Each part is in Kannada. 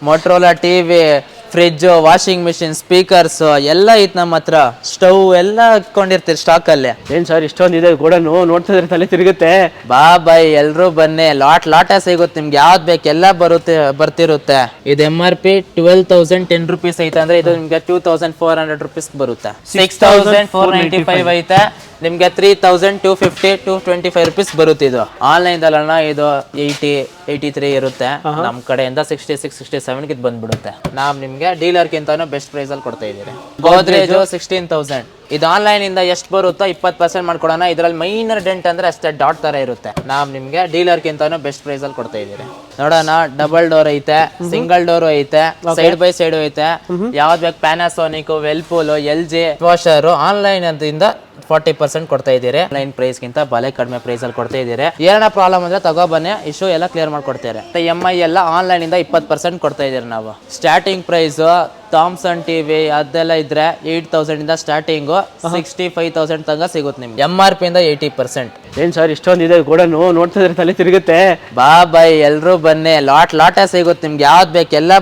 Motorola TV, fridge, washing machine, speakers ಎಲ್ಲ ಐತ್ ನಮ್ಮ ಹತ್ರ. ಸ್ಟವ್ ಎಲ್ಲ ಇಟ್ಕೊಂಡಿರ್ತೀರಿ ಸ್ಟಾಕ್ ಅಲ್ಲಿ. ಏನ್ ಸರ್ ಇಷ್ಟೊಂದಿದೆ ಗೋಡನು, ನೋಡ್ತಿದ್ರೆ ತಲೆ ತಿರುಗುತ್ತೆ. ಬಾಯ್ ಎಲ್ರು ಬನ್ನಿ, ಲಾಟ ಸಿಗುತ್ತೆ ನಿಮ್ಗೆ. ಯಾವ್ದು ಬೇಕು ಎಲ್ಲ ಬರ್ತಿರುತ್ತೆ. ಇದು MRP 12,010 rupees ಐತೆ ಅಂದ್ರೆ ಇದು ನಿಮ್ಗೆ 2,400 rupees ಬರುತ್ತೆ. 6,495 ಐತೆ ನಿಮ್ಗೆ 3,250 225 rupees ಬರುತ್ತೆ. ಇದು ಆನ್ಲೈನ್ ದಲ್ಲಣ್ಣ ಇದು 83 ಇರುತ್ತೆ. ನಮ್ ಕಡೆಯಿಂದ 66-67 ಗೆ ಬಂದ್ಬಿಡುತ್ತೆ. ನಾವ್ ನಿಮ್ಗೆ ಡೀಲರ್ ಗಿಂತಾನು ಬೆಸ್ಟ್ ಪ್ರೈಸ್ ಅಲ್ಲಿ ಕೊಡ್ತಾ ಇದೀವಿ. ಗೋದ್ರೇಜ್ 16,000. ಇದು ಆನ್ಲೈನ್ ಇಂದ ಎಷ್ಟು ಬರುತ್ತೋ 20% ಮಾಡ್ಕೊಡೋಣ. ಇದ್ರಲ್ಲಿ ಮೈನರ್ ಡೆಂಟ್ ಅಂದ್ರೆ ಅಷ್ಟೇ ಡಾಟ್ ತರ ಇರುತ್ತೆ. ನಾವ್ ನಿಮ್ಗೆ ಡೀಲರ್ ಗಿಂತಾನು ಬೆಸ್ಟ್ ಪ್ರೈಸ್ ಅಲ್ಲಿ ಕೊಡ್ತಾ ಇದೀವಿ. ನೋಡೋಣ, ಡಬಲ್ ಡೋರ್ ಐತೆ, ಸಿಂಗಲ್ ಡೋರ್ ಐತೆ, ಸೈಡ್ ಬೈ ಸೈಡ್ ಐತೆ. ಯಾವ್ದು ಬೇಕು ಪ್ಯಾನಾಸೋನಿಕ್, ವೆಲ್ಪೂಲ್, LG ವಾಷರ್ ಆನ್ಲೈನ್ ಇಂದ 40% ಕೊಡ್ತಾ ಇದೀರಿ. ಆನ್ಲೈನ್ ಪ್ರೈಸ್ ಗಿಂತ ಬಲೆ ಕಡಿಮೆ ಪ್ರೈಸ್ ಅಲ್ಲಿ ಕೊಡ್ತಾ ಇದೀರಿ. ಏನೋ ಪ್ರಾಬ್ಲಮ್ ಅಂದ್ರೆ ತಗೋ ಬನ್ನಿ, ಇಶ್ಯೂ ಎಲ್ಲ ಕ್ಲಿಯರ್ ಮಾಡ್ಕೊಡ್ತಾರೆ. MI ಎಲ್ಲ ಆನ್ಲೈನ್ ಇಂದ 20% ಕೊಡ್ತಾ ಇದೀರಿ ನಾವು. ಸ್ಟಾರ್ಟಿಂಗ್ ಪ್ರೈಸ್ ಥಾಮ್ಸನ್ ಟಿವಿ ಅದೆಲ್ಲ ಇದ್ರೆ 8,000 ಇಂದ ಸ್ಟಾರ್ಟಿಂಗ್ 65,000 ತನಕ ಸಿಗುತ್ತೆ ನಿಮ್ಗೆ. MRP ಇಂದ 80%. ಏನ್ ಸರ್ ಇಷ್ಟೊಂದಿದೆ ಗೋಡನು, ನೋಡ್ತಿದ್ರೆ ತಲೆ ತಿರುಗುತ್ತೆ. ಬಾಯ್ ಎಲ್ರು ಬನ್ನಿ, ಲಾಟ ಸಿಗುತ್ತೆ ನಿಮ್ಗೆ. ಯಾವ್ದು ಬೇಕು ಎಲ್ಲ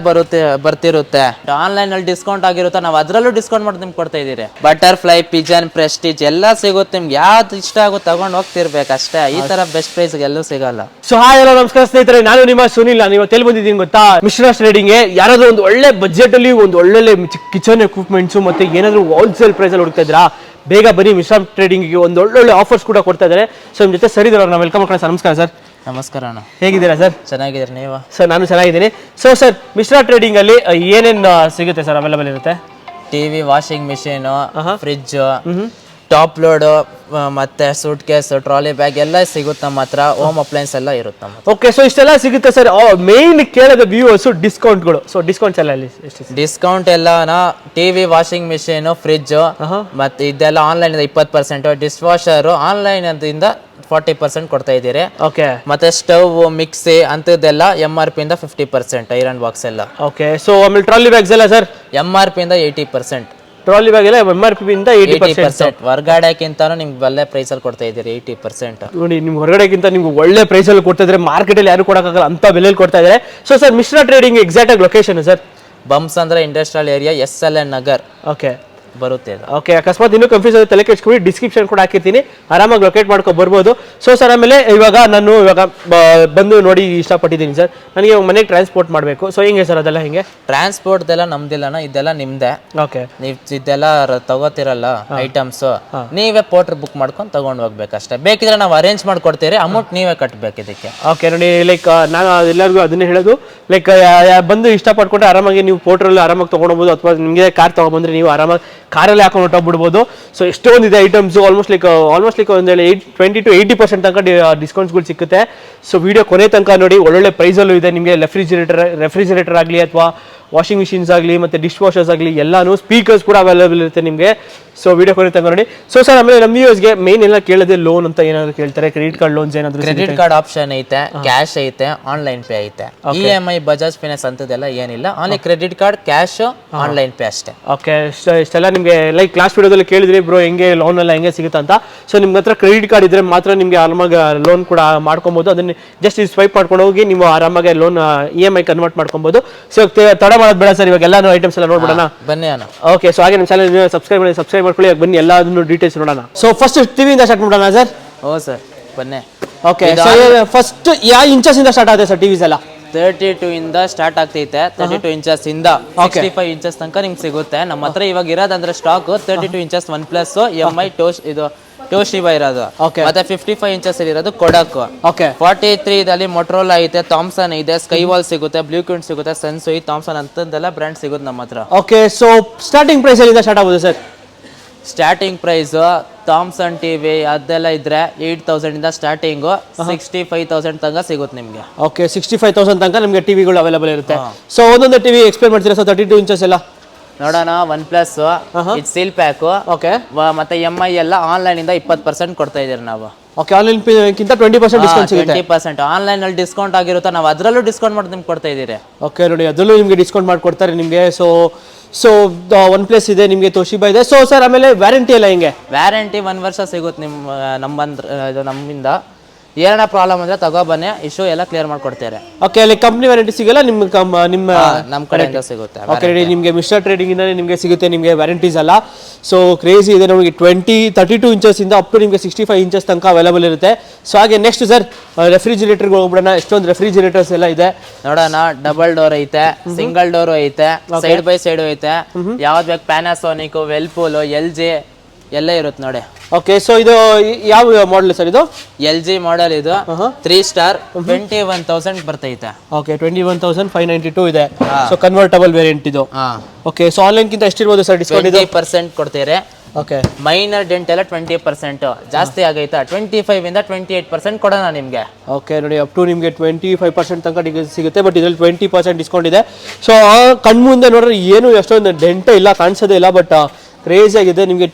ಬರ್ತಿರುತ್ತೆ. ಆನ್ಲೈನ್ ಅಲ್ಲಿ ಡಿಸ್ಕೌಂಟ್ ಆಗಿರುತ್ತೆ, ನಾವು ಅದ್ರಲ್ಲೂ ಡಿಸ್ಕೌಂಟ್ ಮಾಡಿ ನಿಮ್ಗೆ ಕೊಡ್ತಾ ಇದೀರಿ. ಬಟರ್ಫ್ಲೈ, ಪಿಜನ್, ಪ್ರೆಸ್ಟೀಜ್ ಎಲ್ಲ ಸಿಗುತ್ತೆ ನಿಮ್ಗೆ. ಯಾವ್ದು ಇಷ್ಟ ಆಗುತ್ತೆ ತಗೊಂಡ್ ಹೋಗ್ತಿರ್ಬೇಕು ಅಷ್ಟೇ. ಈ ತರ ಬೆಸ್ಟ್ ಪ್ರೈಸ್ ಎಲ್ಲೂ ಸಿಗಲ್ಲ. ಸೊ ಹಾಯ್ ಎಲ್ಲ ನಮಸ್ಕಾರ ಸ್ನೇಹಿತರೆ, ನಾನು ನಿಮ್ಮ ಸುನಿಲ್. ನಾನು ಇವತ್ತು ಎಲ್ಲಿ ಬಂದಿದ್ದೀನಿ ಗೊತ್ತಾ? ಮಿಶ್ರಾ ಟ್ರೇಡಿಂಗ್ ಗೆ. ಯಾರಾದ್ರೂ ಒಂದು ಒಳ್ಳೆ ಬಜೆಟ್ ಅಲ್ಲಿ ಒಂದು ಒಳ್ಳೊಳ್ಳೆ ಕಿಚನ್ ಎಕ್ವಿಪ್ಮೆಂಟ್ಸ್ ಮತ್ತೆ ಏನಾದ್ರು ಹೋಲ್ಸೇಲ್ ಪ್ರೈಸ್ ಅಲ್ಲಿ ಹುಡುಕ್ತಾ ಇದ್ರಾ, ಬೇಗ ಬನ್ನಿ ಮಿಶ್ರಾ ಟ್ರೇಡಿಂಗ್ ಗೆ. ಒಂದು ಒಳ್ಳೊಳ್ಳೆ ಆಫರ್ಸ್ ಕೂಡ ಕೊಡ್ತಾ ಇದ್ದಾರೆ. ಸೊ ನಿಮ್ ಜೊತೆ ಸರ್ ಇದ್ದಾರೆ, ನಾವು ವೆಲ್ಕಮ್ ಮಾಡೋಣ. ಸರ್ ನಮಸ್ಕಾರ ಸರ್. ನಮಸ್ಕಾರ ಅಣ್ಣ, ಹೇಗಿದ್ದೀರಾ ಸರ್? ಚೆನ್ನಾಗಿದ್ದೀರಿ ನೀವು? ಸರ್ ನಾನು ಚೆನ್ನಾಗಿದ್ದೀನಿ. ಸೊ ಸರ್, ಮಿಶ್ರಾ ಟ್ರೇಡಿಂಗ್ ಅಲ್ಲಿ ಏನೇನು ಸಿಗುತ್ತೆ ಸರ್? ಅವೈಲೇಬಲ್ ಇರುತ್ತೆ TV, washing machine, fridge, top load ಮತ್ತೆ ಸೂಟ್ ಕೇಸ್, ಟ್ರಾಲಿ ಬ್ಯಾಗ್ ಎಲ್ಲ ಸಿಗುತ್ತೆ ನಮ್ಮ ಹತ್ರ. ಹೋಮ್ ಅಪ್ಲೈನ್ಸ್ ಎಲ್ಲ ಇರುತ್ತೆ ನಮ್ಮ ಹತ್ರ. ಓಕೆ, ಸೊ ಇಷ್ಟೆಲ್ಲ ಸಿಗುತ್ತೆ ಸರ್. ಮೇನ್ ಕೇಳೋದು ವ್ಯೂವರ್ಸ್ ಡಿಸ್ಕೌಂಟ್ಗಳು. ಸೊ ಡಿಸ್ಕೌಂಟ್ಸ್ ಎಲ್ಲ ಡಿಸ್ಕೌಂಟ್ ಎಲ್ಲ ಟಿವಿ, ವಾಷಿಂಗ್ ಮಿಷಿನ್, ಫ್ರಿಡ್ಜ್ ಮತ್ತೆ ಇದೆಲ್ಲ ಆನ್ಲೈನ್ 20%, ಡಿಶ್ ವಾಷರ್ ಆನ್ಲೈನ್ ಇಂದ 40% ಕೊಡ್ತಾ ಇದೀರಿ. ಓಕೆ, ಮತ್ತೆ ಸ್ಟವ್, ಮಿಕ್ಸಿ ಅಂತದೆಲ್ಲ MRP ಇಂದ 50%. ಐರನ್ ಬಾಕ್ಸ್ ಎಲ್ಲ. ಓಕೆ, ಸೊ ಆಮೇಲೆ ಟ್ರಾಲಿ ಬ್ಯಾಗ್ಸ್ ಎಲ್ಲ ಸರ್ MRP ಇಂದ 80%. ಟ್ರಾಲಿ ಬ್ಯಾಗ್ ಎಲ್ಲ MRP ಇಂದ 80%. ಹೊರಗಡೆಕ್ಕಿಂತಾನು ನಿಮ್ಗೆ ಒಳ್ಳೆ ಪ್ರೈಸ್ ಅಲ್ಲಿ ಕೊಡ್ತಾ ಇದೀರಿ 80%. ನೋಡಿ, ನಿಮ್ಗೆ ಹೊರಗಡೆಗಿಂತ ನಿಮ್ಗೆ ಒಳ್ಳೆ ಪ್ರೈಸ್ ಅಲ್ಲಿ ಕೊಡ್ತಾ ಇದ್ರೆ, ಮಾರ್ಕೆಟ್ ಅಲ್ಲಿ ಯಾರು ಕೊಡಕ್ಕಾಗಲ್ಲ ಅಂತ ಬೆಲೆಯಲ್ಲಿ ಕೊಡ್ತಾ ಇದ್ದಾರೆ. So sir, Mishra trading exact ಆಗಿ ಲೊಕೇಶನ್ ಸರ್? ಬಂಪ್ಸ್ ಅಂದ್ರೆ industrial area, SLN Nagar okay ಬರುತ್ತೆ. ಓಕೆ, ಅಕಸ್ಮಾತ್ ಇನ್ನೂ ಕನ್ಫ್ಯೂಸ್ ಆಗಿ ತಲೆ ಕೆಡ್ಸ್ಕೊಂಡು ಡಿಸ್ಕ್ರಿಪ್ಷನ್ ಕೂಡ ಹಾಕಿರ್ತೀನಿ, ಆರಾಮಾಗಿ ಲೊಕೇಟ್ ಮಾಡ್ಕೊಂಡು ಬರ್ಬೋದು. ಸೊ ಸರ್, ಆಮೇಲೆ ಇವಾಗ ಬಂದು ನೋಡಿ ಇಷ್ಟಪಟ್ಟಿದ್ದೀನಿ ಸರ್. ನನಗೆ ಮನೆಗೆ ಟ್ರಾನ್ಸ್ಪೋರ್ಟ್ ಮಾಡಬೇಕು. ಸೊ ಹೆಂಗೆ ಸರ್ ಅದೆಲ್ಲ? ಹೆಂಗೆ ಟ್ರಾನ್ಸ್ಪೋರ್ಟ್ ಎಲ್ಲ ನಮ್ದಿಲ್ಲನ, ಇದೆಲ್ಲ ನಿಮ್ದೆ. ಓಕೆ, ನೀವ್ ಇದೆಲ್ಲ ತಗೋತಿರಲ್ಲ ಐಟಮ್ಸ್, ನೀವೇ ಪೋರ್ಟರ್ ಬುಕ್ ಮಾಡ್ಕೊಂಡು ತಗೊಂಡ್ ಹೋಗ್ಬೇಕಷ್ಟೇ. ಬೇಕಿದ್ರೆ ನಾವು ಅರೇಂಜ್ ಮಾಡ್ಕೊಡ್ತೀರಿ, ಅಮೌಂಟ್ ನೀವೇ ಕಟ್ಟಬೇಕು ಇದಕ್ಕೆ. ಓಕೆ, ನೋಡಿ, ಲೈಕ್ ನಾನು ಎಲ್ಲರಿಗೂ ಅದನ್ನೇ ಹೇಳೋದು, ಲೈಕ್ ಬಂದು ಇಷ್ಟಪಟ್ಕೊಂಡ್ರೆ ಆರಾಮಾಗಿ ನೀವು ಪೋರ್ಟ್ರಲ್ಲಿ ಆರಾಮಾಗಿ ತೊಗೊಂಡೋಗ್ಬೋದು. ಅಥವಾ ನಿಮಗೆ ಕಾರ್ ತೊಗೊಂಡ್ಬಂದ್ರೆ ನೀವು ಆರಾಮಾಗಿ ಕಾರಲ್ಲಿ ಹಾಕೊಂಡು ಹೊಟ್ಟೋಗ್ಬಿಡ್ಬೋದು. ಸೊ ಎಷ್ಟೊಂದಿದೆ ಐಟಮ್ಸ್. ಆಲ್ಮೋಸ್ಟ್ ಲೈಕ್ ಒಂದು 20 to 80% ತನಕ ಡಿಸ್ಕೌಂಟ್ಸ್ಗಳು ಸಿಗುತ್ತೆ. ಸೊ ವಿಡಿಯೋ ಕೊನೆ ತನಕ ನೋಡಿ, ಒಳ್ಳೊಳ್ಳೆ ಪ್ರೈಸಲ್ಲೂ ಇದೆ ನಿಮಗೆ. ರೆಫ್ರಿಜಿರೇಟರ್ ಆಗಲಿ ಅಥವಾ ವಾಷಿಂಗ್ ಮಿಷಿನ್ಸ್ ಆಗಲಿ ಮತ್ತು ಡಿಶ್ ವಾಷರ್ಸ್ ಆಗಲಿ ಎಲ್ಲಾನು, ಸ್ಪೀಕರ್ಸ್ ಕೂಡ ಅವೈಲೇಬಲ್ ಇರುತ್ತೆ ನಿಮಗೆ. ಸೊ ವಿಡಿಯೋ ಕೊನೆ ತನಕ ನೋಡಿ. ಸೊ ಸರ್, ಆಮೇಲೆ ನಮ್ಮ ವ್ಯೂವರ್ಸ್ಗೆ ಮೇನ್ ಎಲ್ಲ ಕೇಳಿದೆ, ಲೋನ್ ಅಂತ ಏನಾದ್ರು ಕೇಳ್ತಾರೆ, ಕ್ರೆಡಿಟ್ ಕಾರ್ಡ್ ಲೋನ್ಸ್ ಏನಾದ್ರು? ಕ್ರೆಡಿಟ್ ಕಾರ್ಡ್ ಆಪ್ಷನ್ ಐತೆ, ಕ್ಯಾಶ್ ಐತೆ, ಆನ್ಲೈನ್ ಪೇ ಐತೆ. EMI, ಬಜಾಜ್ ಫೈನಾನ್ಸ್ ಅಂತದೆಲ್ಲ ಏನಿಲ್ಲ. Only credit card, cash, online pay ಅಷ್ಟೇ. ಓಕೆ, ಇಷ್ಟೆಲ್ಲ ನಿಮಗೆ ಲೈಕ್ ಲಾಸ್ಟ್ ವಿಡಿಯೋದಲ್ಲಿ ಕೇಳಿದ್ರಿ ಬ್ರೋ ಹೆಂಗೆ ಲೋನ್ ಎಲ್ಲ ಹೆಂಗೆ ಸಿಗುತ್ತೆ ಅಂತ. ಸೊ ನಿಮ್ಮ ಹತ್ರ ಕ್ರೆಡಿಟ್ ಕಾರ್ಡ್ ಇದ್ರೆ ಮಾತ್ರ ನಿಮಗೆ ಆರಾಮಾಗಿ ಲೋನ್ ಕೂಡ ಮಾಡ್ಕೊಬೋದು. ಅದನ್ನ ಜಸ್ಟ್ ಸ್ವೈಪ್ ಮಾಡ್ಕೊಂಡು ಹೋಗಿ ನೀವು ಆರಾಮಾಗಿ ಲೋನ್ EMI ಕನ್ವರ್ಟ್ ಮಾಡ್ಕೊಬೋದು. ಸೊ ತಡ ಮಾಡೋದು ಬೇಡ ಸರ್, ಇವಾಗ ಎಲ್ಲ ಐಟಮ್ಸ್ ಎಲ್ಲ ನೋಡ್ಬಿಡೋಣ ಬನ್ನಿ ಅಣ್ಣ. ಓಕೆ, ಸೊ ಹಾಗೆ ನಮ್ಮ ಚಾನಲ್ ಸಬ್ಸ್ಕ್ರೈಬ್ ಮಾಡ್ಕೊಳ್ಳಿ. ಬನ್ನಿ ಎಲ್ಲದನ್ನು ಡೀಟೇಲ್ಸ್ ನೋಡೋಣ. ಸೊ ಫಸ್ಟ್ ಟಿವಿಯಿಂದ ಸ್ಟಾರ್ಟ್ ಮಾಡೋಣ ಸರ್? ಓ ಸರ್, ಬನ್ನಿ. ಓಕೆ, ಫಸ್ಟ್ ಯಾವ ಇಂಚಸ್ ಇಂದ ಸ್ಟಾರ್ಟ್ ಆಗುತ್ತೆ ಸರ್ ಟಿವಿಸ್ ಎಲ್ಲ? 32 ಇಂದ ಸ್ಟಾರ್ಟ್ ಆಗ್ತೈತೆ. 32 ಇಂಚಸ್ ಇಂದ 65 ಇಂಚಸ್ ತನಕ ನಿಮ್ಗೆ ಸಿಗುತ್ತೆ. ನಮ್ಮ ಹತ್ರ ಇವಾಗ ಇರೋದಂದ್ರೆ ಸ್ಟಾಕ್ 32 ಇಂಚಸ್ OnePlus, MI, ಟೋಶಿಬಾ ಇರೋದು. ಮತ್ತೆ 55 ಇಂಚಸ್ ಇರೋದು ಕೊಡಕ್. 43 ದಲ್ಲಿ ಮೊಟ್ರೋಲಾ ಐತೆ, ಥಾಮ್ಸನ್ ಇದೆ, ಸ್ಕೈವಾಲ್ ಸಿಗುತ್ತೆ, ಬ್ಲೂಕ್ವಿಂಟ್ ಸಿಗುತ್ತೆ, ಸನ್ಸುಯಿ, ಥಾಮ್ಸನ್ ಅಂತದೆಲ್ಲ ಬ್ರ್ಯಾಂಡ್ ಸಿಗುತ್ತೆ ನಮ್ಮ ಹತ್ರ. ಓಕೆ, ಸೊ ಸ್ಟಾರ್ಟಿಂಗ್ ಪ್ರೈಸ್ ಎಲ್ಲಿಂದ ಸ್ಟಾರ್ಟ್ ಆಗುತ್ತೆ sir? Starting price Thomson TV ಅದೆಲ್ಲ ಇದ್ರೆ 8,000 ಇಂದ ಸ್ಟಾರ್ಟಿಂಗ್ 65,000 ತನಕ ಸಿಗುತ್ತೆ ನಿಮ್ಗೆ. ಓಕೆ, 65,000 ತನಕ ನಿಮಗೆ ಟಿವಿಗಳು ಅವೈಲೇಬಲ್ ಇರುತ್ತೆ. ಸೊ ಒಂದೊಂದು ಟಿವಿ ಎಕ್ಸ್ಪ್ಲೇನ್ ಮಾಡ್ತೀರಾ ಸರ್? 32 ಇಂಚಸ್ ಎಲ್ಲ ನೋಡೋಣ. OnePlus ಇದು ಸೀಲ್ ಪ್ಯಾಕ್. ಓಕೆ, ಮತ್ತೆ MI ಎಲ್ಲ ಆನ್ಲೈನ್ ಇಂದ 20% ಕೊಡ್ತಾ ಇದೀವಿ ನಾವು. ಓಕೆ, ಆನ್ಲೈನ್ ಕಿಂತ 20% ಡಿಸ್ಕೌಂಟ್ ಸಿಗುತ್ತೆ. 20% ಆನ್ಲೈನ್ ಅಲ್ಲಿ ಡಿಸ್ಕೌಂಟ್ ಆಗಿರುತ್ತೆ, ನಾವು ಅದರಲ್ಲೂ ಡಿಸ್ಕೌಂಟ್ ಮಾಡಿ ನಿಮ್ಗೆ ಕೊಡ್ತಾ ಇದೀರಿ. ಓಕೆ, ನೋಡಿ, ಅದರಲ್ಲೂ ನಿಮಗೆ ಡಿಸ್ಕೌಂಟ್ ಮಾಡ್ಕೊಡ್ತಾರೆ ನಿಮಗೆ. ಸೊ OnePlus ಇದೆ ನಿಮಗೆ, ತೋಶಿಬಾ ಇದೆ. ಸೊ ಸರ್, ಆಮೇಲೆ ವ್ಯಾರಂಟಿ ಎಲ್ಲ ಹೆಂಗೆ? ವ್ಯಾರಂಟಿ 1 ವರ್ಷ ಸಿಗುತ್ತೆ ನಮ್ಮಿಂದ. ಏನಾರ ಪ್ರಾಬ್ಲಮ್ ಅಂದ್ರೆ ತಗೋ ಬನ್ನಿ, ಇಶ್ಯೂ ಎಲ್ಲ ಕ್ಲಿಯರ್ ಮಾಡ್ಕೊಡ್ತಾರೆ. ಓಕೆ, ಅಲ್ಲಿ ಕಂಪ್ನಿ ವ್ಯಾರಂಟಿ ಸಿಗಲ್ಲ, ನಿಮ್ಮ ನಮ್ಮ ಕಡೆಯಿಂದ ಸಿಗುತ್ತೆ. ಓಕೆ, ನಿಮಗೆ ಮಿಸ್ಟರ್ ಟ್ರೇಡಿಂಗ್ ಇಂದ ನಿಮಗೆ ಸಿಗುತ್ತೆ ನಿಮಗೆ ವ್ಯಾರಂಟೀಸ್ ಅಲ್ಲ. ಸೊ ಕ್ರೇಜಿ ಇದೆ ನಮಗೆ 32 ಇಂಚಸ್ ಇಂದ ಅಪ್ ಟು ನಿಮಗೆ 65 ಇಂಚಸ್ ತನಕ ಅವೈಲೇಬಲ್ ಇರುತ್ತೆ. ಸೊ ಹಾಗೆ ನೆಕ್ಸ್ಟ್ ಸರ್ ರೆಫ್ರಿಜಿರೇಟರ್ಗೆ ಹೋಗ್ಬಿಡೋಣ. ಎಷ್ಟೊಂದು ರೆಫ್ರಿಜಿರೇಟರ್ಸ್ ಎಲ್ಲ ಇದೆ ನೋಡೋಣ. ಡಬಲ್ ಡೋರ್ ಐತೆ, ಸಿಂಗಲ್ ಡೋರ್ ಐತೆ, ಸೈಡ್ ಬೈ ಸೈಡ್ ಐತೆ, ಯಾವ್ದು ಬೇಕು ಪ್ಯಾನಾಸೋನಿಕ್, ವೆಲ್ಪೂಲ್, LG ಎಲ್ಲ ಇರುತ್ತೆ ನೋಡಿ. ಓಕೆ, ಸೊ ಇದು ಯಾವ ಮಾಡಲ್ ಸರ್? ಇದು LG ಮಾಡೆಲ್, ಇದು 3 ಸ್ಟಾರ್ 21,000 ಬರ್ತೈತೆ. ಓಕೆ, 21,592 ಇದೆ. ಸೊ ಕನ್ವರ್ಟಬಲ್ ವೇರಿಯಂಟ್ ಇದು. ಓಕೆ, ಸೊ ಆನ್ಲೈನ್ ಗಿಂತ ಎಷ್ಟಿರ್ಬೋದು ಸರ್ ಡಿಸ್ಕೌಂಟ್? 20% ಕೊಡ್ತೀರಿ. ಓಕೆ, ಮೈನರ್ ಡೆಂಟ್ ಎಲ್ಲ 20% ಜಾಸ್ತಿ ಆಗೈತಾ, 25 ಇಂದ 28% ಕೊಡೋಣ ನಿಮ್ಗೆ. ಓಕೆ ನೋಡಿ, ಅಪ್ ಟು ನಿಮಗೆ 25% ತನಕ ಸಿಗುತ್ತೆ. ಬಟ್ ಇದರಲ್ಲಿ 20% ಡಿಸ್ಕೌಂಟ್ ಇದೆ. ಸೊ ಕಣ್ಮುಂದೆ ನೋಡ್ರೆ ಏನು ಎಷ್ಟೊಂದು ಡೆಂಟ್ ಇಲ್ಲ, ಕಾಣಿಸೋದೇ ಇಲ್ಲ. ಬಟ್ ಕ್ರೇಜಿ ಆಗಿದೆ. ನಿಮಗೆ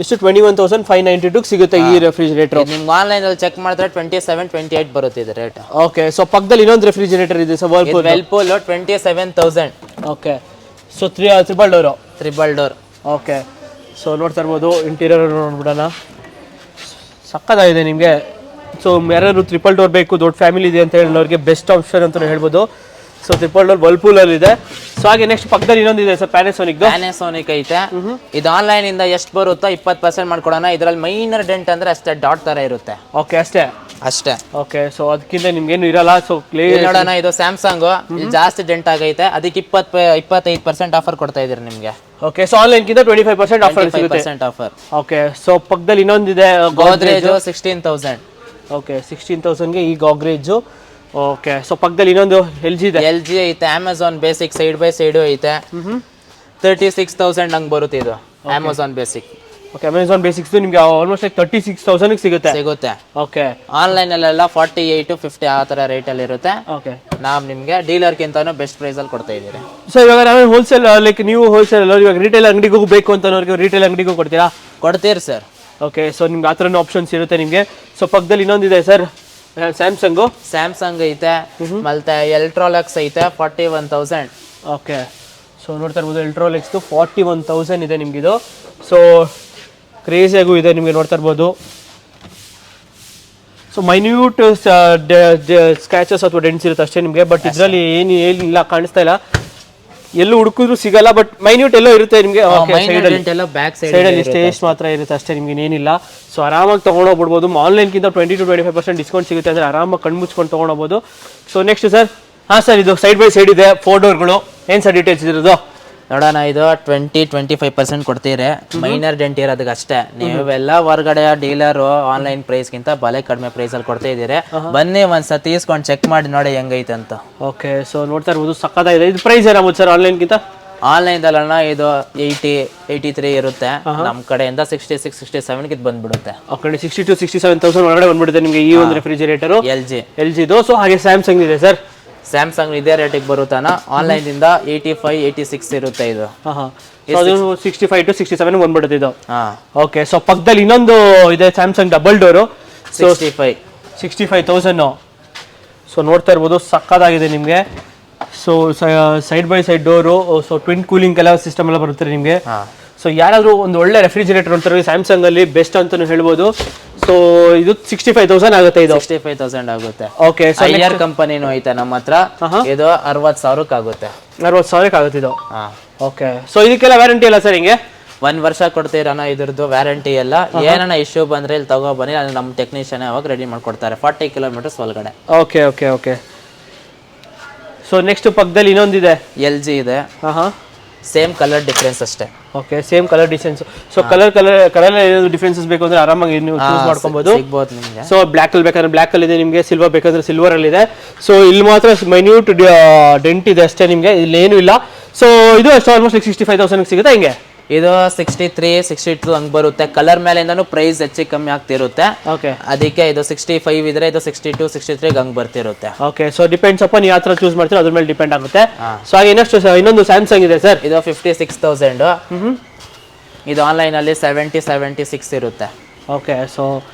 ಎಷ್ಟು 21,592 ಸಿಗುತ್ತೆ ಈ ರೆಫ್ರಿಜಿರೇಟರ್. ನಿಮ್ಗೆ ಆನ್ಲೈನ್ ಅಲ್ಲಿ ಚೆಕ್ ಮಾಡಿದ್ರೆ 27-28 ಬರುತ್ತೆ ಇದು ರೇಟ್. ಓಕೆ, ಸೊ ಪಕ್ಕದಲ್ಲಿ ಇನ್ನೊಂದು ರೆಫ್ರಿಜಿರೇಟರ್ ಇದೆ sir, Whirlpool 27,000. Okay, so triple door. Okay, so ನೋಡ್ತಾ ಇರ್ಬೋದು. ಇಂಟೀರಿಯರ್ ನೋಡ್ಬಿಡೋಣ, ಸಕ್ಕತ್ತಾಗಿದೆ ನಿಮಗೆ. ಸೊ ಯಾರು ಟ್ರಿಪಲ್ ಡೋರ್ ಬೇಕು, ದೊಡ್ಡ ಫ್ಯಾಮಿಲಿ ಇದೆ ಅಂತ ಹೇಳೋರಿಗೆ ಬೆಸ್ಟ್ ಆಪ್ಷನ್ ಅಂತ ಹೇಳ್ಬೋದು. ಸೊ ಟ್ರಿಪಲ್ ಡೋರ್ ವರ್ಲ್ಪೂಲ್ ಅಲ್ಲಿ ಇದೆ. ಸೊ ಹಾಗೆ ನೆಕ್ಸ್ಟ್ ಪಕ್ಕದಲ್ಲಿ ಇನ್ನೊಂದು ಇದೆ ಸರ್, ಪ್ಯಾನಾಸೋನಿಕ್ ಐತೆ. ಇದು ಆನ್ಲೈನ್ ಇಂದ ಎಷ್ಟು ಬರುತ್ತೋ 20% ಮಾಡ್ಕೊಡೋಣ. ಇದ್ರಲ್ಲಿ ಮೈನರ್ ಡೆಂಟ್ ಅಂದ್ರೆ ಅಷ್ಟೇ ಡಾಟ್ ತರ ಇರುತ್ತೆ. ಓಕೆ, ಅಷ್ಟೇ. ಓಕೆ, ಸೊ ಅದಕ್ಕಿಂತ ನಿಮ್ಗೇನು ಇರಲ್ಲ. ಸೊ ನೋಡೋಣ, ಇದು ಸ್ಯಾಮ್ಸಂಗ್ ಜಾಸ್ತಿ ಡೆಂಟ್ ಆಗೈತೆ, ಅದಕ್ಕೆ 25% ಆಫರ್ ಕೊಡ್ತಾ ಇದೀರಿ ನಿಮ್ಗೆ. ಓಕೆ, ಸೊ ಆನ್ಲೈನ್ ಗಿಂತ 25% ಆಫರ್ ಸಿಗುತ್ತೆ. ಆಫರ್. ಓಕೆ, ಸೊ ಪಕ್ಕದಲ್ಲಿ ಇನ್ನೊಂದಿದೆ ಗೋದ್ರೇಜ್ 16,000. ಓಕೆ, 16,000ಗೆ ಈ ಗೋದ್ರೇಜ್. ಓಕೆ, ಸೊ ಪಕ್ಕದಲ್ಲಿ ಇನ್ನೊಂದು LG ಐತೆ. Amazon basic side by side ಐತೆ. 36,000 ಹಂಗೆ ಬರುತ್ತೆ ಇದು Amazon basic. Okay, Amazon basics ನಿಮಗೆ ಆಲ್ಮೋಸ್ಟ್ 36,000 ಸಿಗುತ್ತೆ. ಓಕೆ, ಆನ್ಲೈನ್ ಅಲ್ಲೆಲ್ಲ 48-50 ಆ ತರ ರೇಟ್ ಅಲ್ಲಿ ಇರುತ್ತೆ. ಓಕೆ, ನಾವು ನಿಮಗೆ ಡೀಲರ್ ಗಿಂತಾನು ಬೆಸ್ಟ್ ಪ್ರೈಸ್ ಅಲ್ಲಿ ಕೊಡ್ತಾ ಇದ್ದೀರಿ. ಸೊ ಇವಾಗ ನಾವು ಹೋಲ್ಸೇಲ್, ಲೈಕ್ ನೀವು ಹೋಲ್ಸೇಲ್ ಅಲ್ಲ, ಇವಾಗ ರಿಟೇಲ್ ಅಂಗಡಿಗೂ ಬೇಕು ಅಂತ ರಿಟೇಲ್ ಅಂಗಡಿಗೂ ಕೊಡ್ತೀರಾ? ಕೊಡ್ತೀರಿ ಸರ್. ಓಕೆ, ಸೊ ನಿಮ್ಗೆ ಆ ಥರನೂ ಆಪ್ಷನ್ಸ್ ಇರುತ್ತೆ ನಿಮಗೆ. ಸೊ ಪಕ್ಕದಲ್ಲಿ ಇನ್ನೊಂದಿದೆ ಸರ್, ಸ್ಯಾಮ್ಸಂಗ್ ಐತೆ, ಮತ್ತೆ ಎಲೆಕ್ಟ್ರಾನಿಕ್ಸ್ ಐತೆ 41,000. ಓಕೆ, ಸೊ ನೋಡ್ತಾ ಇರ್ಬೋದು ಎಲೆಕ್ಟ್ರಾನಿಕ್ಸ್ 41,000 ಇದೆ ನಿಮಗಿದು. ಸೊ ಕ್ರೇಜಿಯಾಗೂ ಇದೆ ನಿಮಗೆ, ನೋಡ್ತಾ ಇರ್ಬೋದು. ಸೊ ಮೈನ್ಯೂಟ್ ಸ್ಕ್ರಾಚಸ್ ಅಥವಾ ಡೆಂಟ್ಸ್ ಇರುತ್ತೆ ಅಷ್ಟೇ ನಿಮಗೆ. ಬಟ್ ಇದರಲ್ಲಿ ಏನಿಲ್ಲ, ಕಾಣಿಸ್ತಾ ಇಲ್ಲ, ಎಲ್ಲೂ ಹುಡುಕಿದ್ರು ಸಿಗಲ್ಲ. ಬಟ್ ಮೈನ್ಯೂಟ್ ಎಲ್ಲೋ ಇರುತ್ತೆ ನಿಮಗೆ. ಸೈಡಲ್ಲಿ ಸ್ಟೇಜ್ ಮಾತ್ರ ಇರುತ್ತೆ ಅಷ್ಟೇ, ನಿಮ್ಗೆ ಏನಿಲ್ಲ. ಸೊ ಆರಾಮಾಗಿ ತೊಗೊಂಡೋಗ್ಬಿಡ್ಬೋದು. ಆನ್ಲೈನ್ಗಿಂತ 20-25% ಡಿಸ್ಕೌಂಟ್ ಸಿಗುತ್ತೆ ಅಂದರೆ ಆರಾಮಾಗಿ ಕಣ್ಮುಚ್ಕೊಂಡು ತೊಗೊಂಡೋಗ್ಬೋದು. ಸೊ ನೆಕ್ಸ್ಟ್ ಸರ್, ಹಾಂ ಸರ್, ಇದು ಸೈಡ್ ಬೈ ಸೈಡ್ ಇದೆ 4 ಡೋರ್ಗಳು. ಏನು ಸರ್ ಡೀಟೇಲ್ಸ್ ಇರೋದು? ನೋಡೋಣ, ಇದು 20-25% ಕೊಡ್ತೀರಿ. ಮೈನರ್ ಡೆಂಟ್ ಇರೋದಕ್ಕೆ ಅಷ್ಟೇ. ನೀವೆಲ್ಲ ಹೊರಗಡೆ ಡೀಲರ್ ಆನ್ಲೈನ್ ಪ್ರೈಸ್ಗಿಂತ ಬಲೆ ಕಡಿಮೆ ಪ್ರೈಸ್ ಅಲ್ಲಿ ಕೊಡ್ತಾ ಇದ್ದೀರಿ. ಬನ್ನಿ ಒಂದ್ಸತಿ ಇಸ್ಕೊಂಡು ಚೆಕ್ ಮಾಡಿ ನೋಡಿ ಹೆಂಗೈತೆ ಅಂತ. ಓಕೆ, ಸೊ ನೋಡ್ತಾ ಇರ್ಬೋದು, ಸಕ್ಕತ್ತಾಗಿದೆ. ಇದು ಪ್ರೈಸ್ ಏನಾಗುತ್ತೆ ಸರ್ ಆನ್ಲೈನ್ಗಿಂತ? ಆನ್ಲೈನ್ ಅಲ್ಲ, ಇದು 80-83 ಇರುತ್ತೆ. ನಮ್ಮ ಕಡೆಯಿಂದ 66-67 ಬಂದ್ಬಿಡುತ್ತೆ. ಓಕೆ, 62-67,000 ಒಳಗಡೆ ಬಂದ್ಬಿಡುತ್ತೆ ನಿಮಗೆ ಈ ಒಂದು ರೆಫ್ರಿಜಿರೇಟರ್. LG. ಸೊ ಹಾಗೆ ಸ್ಯಾಮ್ಸಂಗ್ ಇದೆ ಸರ್. ಸ್ಯಾಮ್ಸಂಗ್ ಇದೇ ರೇಟಿಗೆ ಬರುತ್ತಾನ. ಆನ್ಲೈನ್ ಇಂದ 85-86 ಇರುತ್ತೆ ಇದು. 65-67 ಬಂದ್ಬಿಡುತ್ತೆ ಇದು. ಓಕೆ, ಸೊ ಪಕ್ಕದಲ್ಲಿ ಇನ್ನೊಂದು ಇದೆ ಸ್ಯಾಮ್ಸಂಗ್ ಡಬಲ್ ಡೋರು, 65,000. ಸೊ ನೋಡ್ತಾ ಇರ್ಬೋದು, ಸಕ್ಕತ್ತಾಗಿದೆ ನಿಮಗೆ. So side by side door. So twin cooling ಎಲ್ಲ ಸಿಸ್ಟಮ್ ಎಲ್ಲ ಬರುತ್ತೆ ನಿಮಗೆ. ಸೊ ಯಾರಾದರೂ ಒಂದು ಒಳ್ಳೆ ರೆಫ್ರಿಜಿರೇಟರ್ ಅಂತಾರೆ ಸ್ಯಾಮ್ಸಂಗ್ ಅಲ್ಲಿ ಬೆಸ್ಟ್ ಅಂತಾನು ಹೇಳ್ಬೋದು. ಸೊ ಇದು 65,000 ಆಗುತ್ತೆ. ಇದು 65,000 ಆಗುತ್ತೆ. ಓಕೆ, ಸೊ ಐಆರ್ ಕಂಪನಿನೂ ಐತೆ ನಮ್ಮ ಹತ್ರ. ಇದು 60,000 ಆಗುತ್ತೆ. 60,000 ಆಗುತ್ತೆ ಇದು. ಓಕೆ, ಸೊ ಇದಕ್ಕೆಲ್ಲ ವ್ಯಾರಂಟಿ ಇಲ್ಲ ಸರ್? ಹಿಂಗೆ 1 ವರ್ಷ ಕೊಡ್ತೀರಣ್ಣ ಇದ್ರದ್ದು ವ್ಯಾರಂಟಿ ಎಲ್ಲ. ಏನನ್ನ ಇಶ್ಯೂ ಬಂದ್ರೆ ಇಲ್ಲಿ ತಗೋ ಬನ್ನಿ, ನಮ್ಮ ಟೆಕ್ನಿಷಿಯನ್ ಅವಾಗ ರೆಡಿ ಮಾಡ್ಕೊಡ್ತಾರೆ 40 ಕಿಲೋಮೀಟರ್ಸ್ ಒಳಗಡೆ. ಓಕೆ. ಸೊ ನೆಕ್ಸ್ಟ್ ಪಕ್ಕದಲ್ಲಿ ಇನ್ನೊಂದಿದೆ LG ಇದೆ. ಸೇಮ್ ಕಲರ್ ಡಿಫ್ರೆನ್ಸ್ ಅಷ್ಟೇ. Okay, same colour difference. So colour ಏನಾದ್ರು ಡಿಫ್ರೆನ್ಸಸ್ ಬೇಕು ಅಂದ್ರೆ ಆರಾಮಾಗಿ ನೀವು ಚೂಸ್ ಮಾಡ್ಕೊಬಹುದು. ಸೊ ಬ್ಲ್ಯಾಕ್ ಅಲ್ಲಿ ಬೇಕಾದ್ರೆ ಬ್ಲ್ಯಾಕ್ ಅಲ್ಲಿ ಇದೆ ನಿಮಗೆ, ಸಿಲ್ವರ್ ಬೇಕಾದ್ರೆ ಸಿಲ್ವರ್ ಅಲ್ಲಿ ಇದೆ. ಸೊ ಇಲ್ಲಿ ಮಾತ್ರ ಮೈನ್ಯೂಟ್ ಡೆಂಟ್ ಇದೆ ಅಷ್ಟೇ, ನಿಮಗೆ ಇಲ್ಲಿ ಏನು ಇಲ್ಲ. ಸೊ ಇದು ಅಷ್ಟು ಆಲ್ಮೋಸ್ಟ್ 65,000 ಸಿಗುತ್ತೆ. ಹಿಂಗೆ ಇದು 63-62 ಹಂಗ್ ಬರುತ್ತೆ. ಕಲರ್ ಮೇಲಿಂದನೂ ಪ್ರೈಸ್ ಹೆಚ್ಚು ಕಮ್ಮಿ ಆಗ್ತಿರುತ್ತೆ. ಓಕೆ, ಅದಕ್ಕೆ ಇದು 65 ಇದ್ರೆ ಇದು 62-63 ಹಂಗ್ ಬರ್ತಿರುತ್ತೆ. ಓಕೆ, ಸೊ ಡಿಪೆಂಡ್ಸ್ ಅಪ್ಪ ನೀವು ಯಾವ ತರ ಚೂಸ್ ಮಾಡ್ತೀರೋ ಅದ್ರ ಮೇಲೆ ಡಿಪೆಂಡ್ ಆಗುತ್ತೆ. ಸೊ ಹಾಗೆ ಇನ್ನೊಂದು ಸ್ಯಾಮ್ಸಂಗ್ ಇದೆ ಸರ್. ಇದು 56,000. ಇದು ಆನ್ಲೈನ್ ಅಲ್ಲಿ 70-76 ಇರುತ್ತೆ. ಓಕೆ, ಸೊ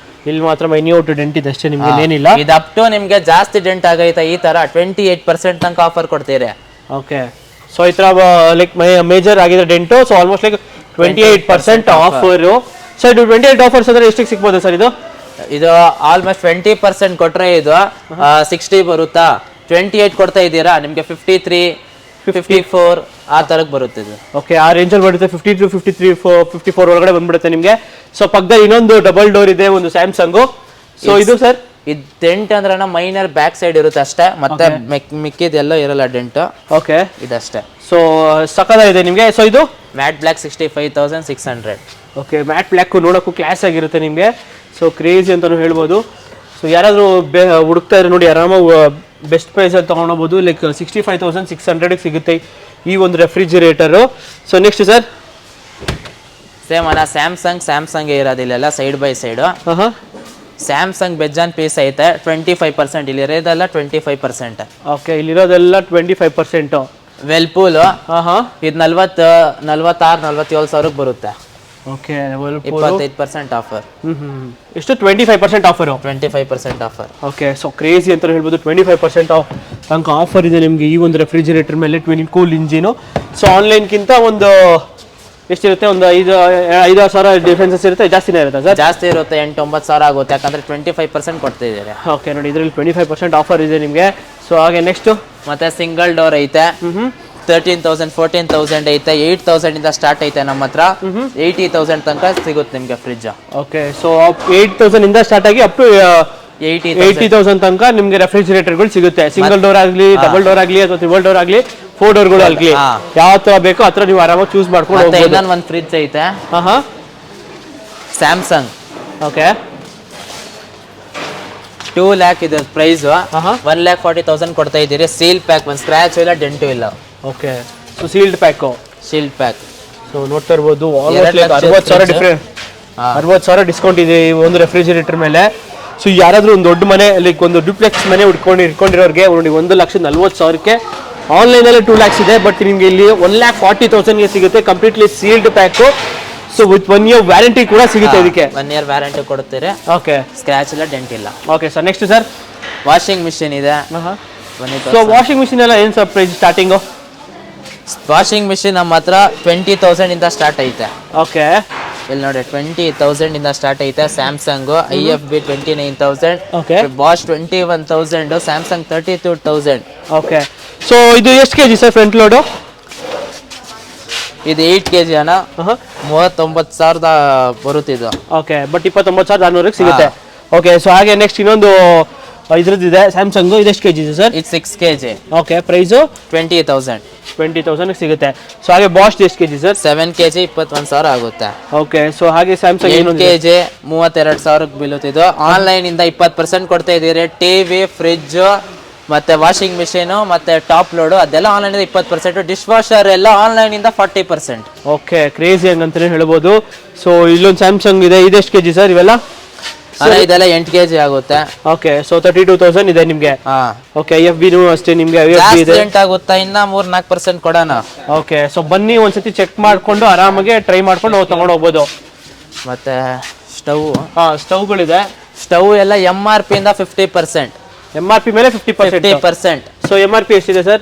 ಇಲ್ಲಿ ಮಾತ್ರ ಮೈನ್ಯೂಟ್ ಡೆಂಟ್ ಇದೆ ಅಷ್ಟೇ, ನಿಮ್ಗೆ ಏನಿಲ್ಲ. ಇದು ಅಪ್ ಟು ನಿಮ್ಗೆ ಜಾಸ್ತಿ ಡೆಂಟ್ ಆಗೈತೆ ಈ ತರ 28% ತನಕ ಆಫರ್ ಕೊಡ್ತೀರಿ. ಓಕೆ, ಸೊ ಈ ತರ ಲೈಕ್ ಮೇಜರ್ ಆಗಿದೆ dent. So almost like 28% offer. So ಇದು 28 ಆಫರ್ಸ್ ಅಂದ್ರೆ ಎಷ್ಟಿಗೆ ಸಿಗ್ಬೋದು ಸರ್? ಇದು ಇದು ಆಲ್ಮೋಸ್ಟ್ 20% ಕೊಟ್ರೆ ಇದು 60 ಬರುತ್ತಾ, 28 ಕೊಡ್ತಾ ಇದ್ದೀರಾ ನಿಮ್ಗೆ 53 54 ಆ ತರಕ್ ಬರುತ್ತೆ ಇದು. ಓಕೆ, ಆ ರೇಂಜಲ್ಲಿ ಬರುತ್ತೆ. 52 53 54 ಒಳಗಡೆ ಬಂದ್ಬಿಡುತ್ತೆ ನಿಮಗೆ. ಸೊ ಪಕ್ಕದಲ್ಲಿ ಇನ್ನೊಂದು ಡಬಲ್ ಡೋರ್ ಇದೆ, ಒಂದು ಸ್ಯಾಮ್ಸಂಗ್. ಸೊ ಇದು ಸರ್ ಇದು ಡೆಂಟ್ ಅಂದ್ರೆ ಮೈನರ್ ಬ್ಯಾಕ್ ಸೈಡ್ ಇರುತ್ತೆ ಅಷ್ಟೇ, ಮತ್ತೆ ಮಿಕ್ಕಿದೆಲ್ಲ ಇರಲ್ಲ ಡೆಂಟ್. ಓಕೆ, ಇದಷ್ಟೇ. ಸೊ ಸಕ್ಕದಾಗಿದೆ ನಿಮಗೆ. ಸೊ ಇದು mat black 65,600. Okay, mat black ನೋಡೋಕ್ಕೂ ಕ್ಲಾಸ್ ಆಗಿರುತ್ತೆ ನಿಮಗೆ. ಸೊ ಕ್ರೇಜಿ ಅಂತಲೂ ಹೇಳ್ಬೋದು. ಸೊ ಯಾರಾದರೂ ಹುಡುಕ್ತಾ ಇದ್ರೆ ನೋಡಿ, ಆರಾಮಾಗಿ ಬೆಸ್ಟ್ ಪ್ರೈಸಲ್ಲಿ ತೊಗೊಂಡೋಗ್ಬೋದು. ಲೈಕ್ 65,600 ಸಿಗುತ್ತೆ ಈ ಒಂದು ರೆಫ್ರಿಜಿರೇಟರು. ಸೊ ನೆಕ್ಸ್ಟ್ ಸರ್ ಸೇಮ್ ಅಣ್ಣ ಸ್ಯಾಮ್ಸಂಗ್ ಇರೋದಿಲ್ಲ, ಸೈಡ್ ಬೈ ಸೈಡ್. ಹಾಂ, ಸ್ಯಾಮ್ಸಂಗ್ ಬೆಜ್ಜಾನ್ ಪೀಸ್ ಐತೆ 25%, ಇಲ್ಲಿ ಇರೋದೆಲ್ಲ 25%. ಓಕೆ, ಇಲ್ಲಿರೋದೆಲ್ಲ 25%. ವೆಲ್ಪೂಲ್ ಹಾಂ ಹಾಂ, ಇದು 46-47 ಸಾವಿರಕ್ಕೆ ಬರುತ್ತೆ. Okay, 25% offer. ಎಷ್ಟು 25% offer? 25% offer. Okay, so crazy ಅಂತ ಹೇಳ್ಬೋದು. 25% ಆಫ್ ತನಕ ಆಫರ್ ಇದೆ ನಿಮಗೆ ಈ ಒಂದು ರೆಫ್ರಿಜಿರೇಟರ್ ಮೇಲೆ. Twin cool engine. ಸೊ ಆನ್ಲೈನ್ಗಿಂತ ಒಂದು ಎಷ್ಟಿರುತ್ತೆ, ಒಂದು 5-6 ಸಾವಿರ ಡಿಫ್ರೆನ್ಸಸ್ ಇರುತ್ತೆ, ಜಾಸ್ತಿನೇ ಇರುತ್ತೆ ಸರ್? ಜಾಸ್ತಿ ಇರುತ್ತೆ, 8-9 ಸಾವಿರ ಆಗುತ್ತೆ, ಯಾಕಂದ್ರೆ 25% ಕೊಡ್ತಿದ್ದಾರೆ. ಓಕೆ, ನೋಡಿ ಇದರಲ್ಲಿ 25% ಆಫರ್ ಇದೆ ನಿಮಗೆ. ಸೊ ಹಾಗೆ ನೆಕ್ಸ್ಟ್ ಮತ್ತೆ ಸಿಂಗಲ್ ಡೋರ್ ಐತೆ, 13,000 14,000 ಐತೆ, 8,000 ಇಂದ ಸ್ಟಾರ್ಟ್ ಐತೆ ನಮ್ಮ ಹತ್ರ. 80,000 ತನಕ ಸಿಗುತ್ತೆ ನಿಮ್ಗೆ ಫ್ರಿಜ್. ಓಕೆ, ಸೊ 8,000 ಇಂದ ಸ್ಟಾರ್ಟ್ ಆಗಿ ಅಪ್ ಟು 80,000 ತನಕ ನಿಮ್ಗೆ ರೆಫ್ರಿಜಿರೇಟರ್ಗಳು ಸಿಗುತ್ತೆ. ಸಿಂಗಲ್ ಡೋರ್ ಆಗಲಿ, ಡಬಲ್ ಡೋರ್ ಆಗಲಿ, ಅಥವಾ ಟ್ರಿಬಲ್ ಡೋರ್ ಆಗಲಿ, 4 ಡೋರ್ಗಳು ಆಗಲಿ, ಯಾವ ತರ ಬೇಕೋ ಆ ಥರ ನೀವು ಆರಾಮಾಗಿ ಚೂಸ್ ಮಾಡ್ಕೊಂಡು ಹೋಗ್ಬೋದು. ಇನ್ನೊಂದು ಒಂದು ಫ್ರಿಜ್ ಐತೆ, ಹಾಂ, ಸ್ಯಾಮ್ಸಂಗ್. ಓಕೆ, 2 lakh ಇದು ಪ್ರೈಸ್. 1,40,000 ಕೊಡ್ತಾ ಇದ್ದೀರಿ. ಸೀಲ್ ಪ್ಯಾಕ್, ಒಂದು ಸ್ಕ್ರಾಚ್ ಇಲ್ಲ, ಡೆಂಟು ಇಲ್ಲ. Okay, so sealed pack. Sealed pack. So ನೋಡ್ತಾ ಇರ್ಬೋದು, 60,000 ಡಿಸ್ಕೌಂಟ್ ಇದೆ ಈ ಒಂದು ರೆಫ್ರಿಜಿರೇಟರ್ ಮೇಲೆ. ಸೊ ಯಾರಾದರೂ ಒಂದು ದೊಡ್ಡ ಮನೆ, ಲೈಕ್ ಒಂದು ಡ್ಯೂಪ್ಲೆಕ್ಸ್ ಮನೆ ಇಟ್ಕೊಂಡಿರೋರಿಗೆ ನೋಡಿ 1,40,000ಕ್ಕೆ ಆನ್ಲೈನಲ್ಲಿ 2 lakhs ಇದೆ. ಬಟ್ ನಿಮಗೆ ಇಲ್ಲಿ 1,40,000ಗೆ ಸಿಗುತ್ತೆ, completely sealed pack. So with 1 year warranty ಕೂಡ ಸಿಗುತ್ತೆ ಇದಕ್ಕೆ. 1 year ವ್ಯಾರಂಟಿ ಕೊಡ್ತೀರಿ. ಓಕೆ, ಸ್ಕ್ರಾಚ್ ಇಲ್ಲ, ಡೆಂಟ್ ಇಲ್ಲ. Okay sir, next sir washing machine ಇದೆ. ಸೊ ವಾಷಿಂಗ್ ಮಿಷಿನ್ ಎಲ್ಲ ಏನು sir price starting? Washing machine ನಮ್ಮ ಹತ್ರ 20,000 ಇಂದ ಸ್ಟಾರ್ಟ್ ಐತೆ. ಓಕೆ, ಇಲ್ಲಿ ನೋಡಿ 20,000 ಇಂದ ಸ್ಟಾರ್ಟ್ ಐತೆ. Samsung IFB 29,000, okay, Bosch 21,000, Samsung 32,000. Okay, so ಇದು ಎಷ್ಟು ಕೆಜಿ ಸರ್ ಫ್ರಂಟ್ ಲೋಡು? ಇದು 8 kg ಅಣ್ಣ, 39,000 ಬರುತ್ತೆ ಇದು. ಓಕೆ, ಬಟ್ 29,600 ಸಿಗುತ್ತೆ. ಓಕೆ, ಸೊ ಹಾಗೆ ನೆಕ್ಸ್ಟ್ ಇನ್ನೊಂದು ಇದ್ರದ್ದಿದೆ ಸ್ಯಾಮ್ಸಂಗ್. ಇದು ಎಷ್ಟು ಕೆಜಿ ಇದೆ ಸರ್? ಇದು 6 kg. ಓಕೆ, ಪ್ರೈಸು 20,000 ಸಿಗುತ್ತೆ. ಸೊ ಹಾಗೆ ಬಾಷ್ ಎಷ್ಟು ಕೆಜಿ ಸರ್? 7 kg 21,000 ಆಗುತ್ತೆ. ಓಕೆ, ಸೊ ಹಾಗೆ ಸ್ಯಾಮ್ಸಂಗ್ 8 kg 32,000 ಬೀಳುತ್ತಿದ್ದು. ಆನ್ಲೈನ್ ಇಂದ 20% ಕೊಡ್ತಾ ಇದ್ದೀರಿ. ಟಿವಿ, ಫ್ರಿಜ್, ಮತ್ತೆ ವಾಷಿಂಗ್ ಮಿಷಿನ್, ಮತ್ತೆ ಟಾಪ್ ಲೋಡು ಅದೆಲ್ಲ ಆನ್ಲೈನ್ ಇಂದ 20%. ಡಿಶ್ ವಾಷರ್ ಎಲ್ಲ ಆನ್ಲೈನ್ ಇಂದ 40%. ಓಕೆ, ಕ್ರೇಜಿ ಹಂಗಂತಾನೆ ಹೇಳ್ಬೋದು. ಸೊ ಇಲ್ಲೊಂದು ಸ್ಯಾಮ್ಸಂಗ್ ಇದೆ. ಇದೆಷ್ಟು ಕೆಜಿ ಸರ್ ಇವೆಲ್ಲ? ಇದೆಲ್ಲ 8 kg ಆಗುತ್ತೆ. ಓಕೆ, ಸೊ 32,000 ಇದೆ ನಿಮಗೆ. ಓಕೆ, IFBನೂ ಅಷ್ಟೇ ನಿಮಗೆ. ಆಗುತ್ತಾ, ಇನ್ನ 3-4% ಕೊಡೋಣ. ಓಕೆ, ಸೊ ಬನ್ನಿ ಒಂದ್ಸತಿ ಚೆಕ್ ಮಾಡ್ಕೊಂಡು ಆರಾಮಾಗಿ ಟ್ರೈ ಮಾಡ್ಕೊಂಡು ತಗೊಂಡು ಹೋಗ್ಬೋದು. ಮತ್ತೆ ಸ್ಟವ್, ಸ್ಟವ್ಗಳಿದೆ. ಸ್ಟವ್ ಎಲ್ಲ MRP ಇಂದ 50%. MRP ಮೇಲೆ 50%. ಸೊ MRP ಎಷ್ಟಿದೆ ಸರ್?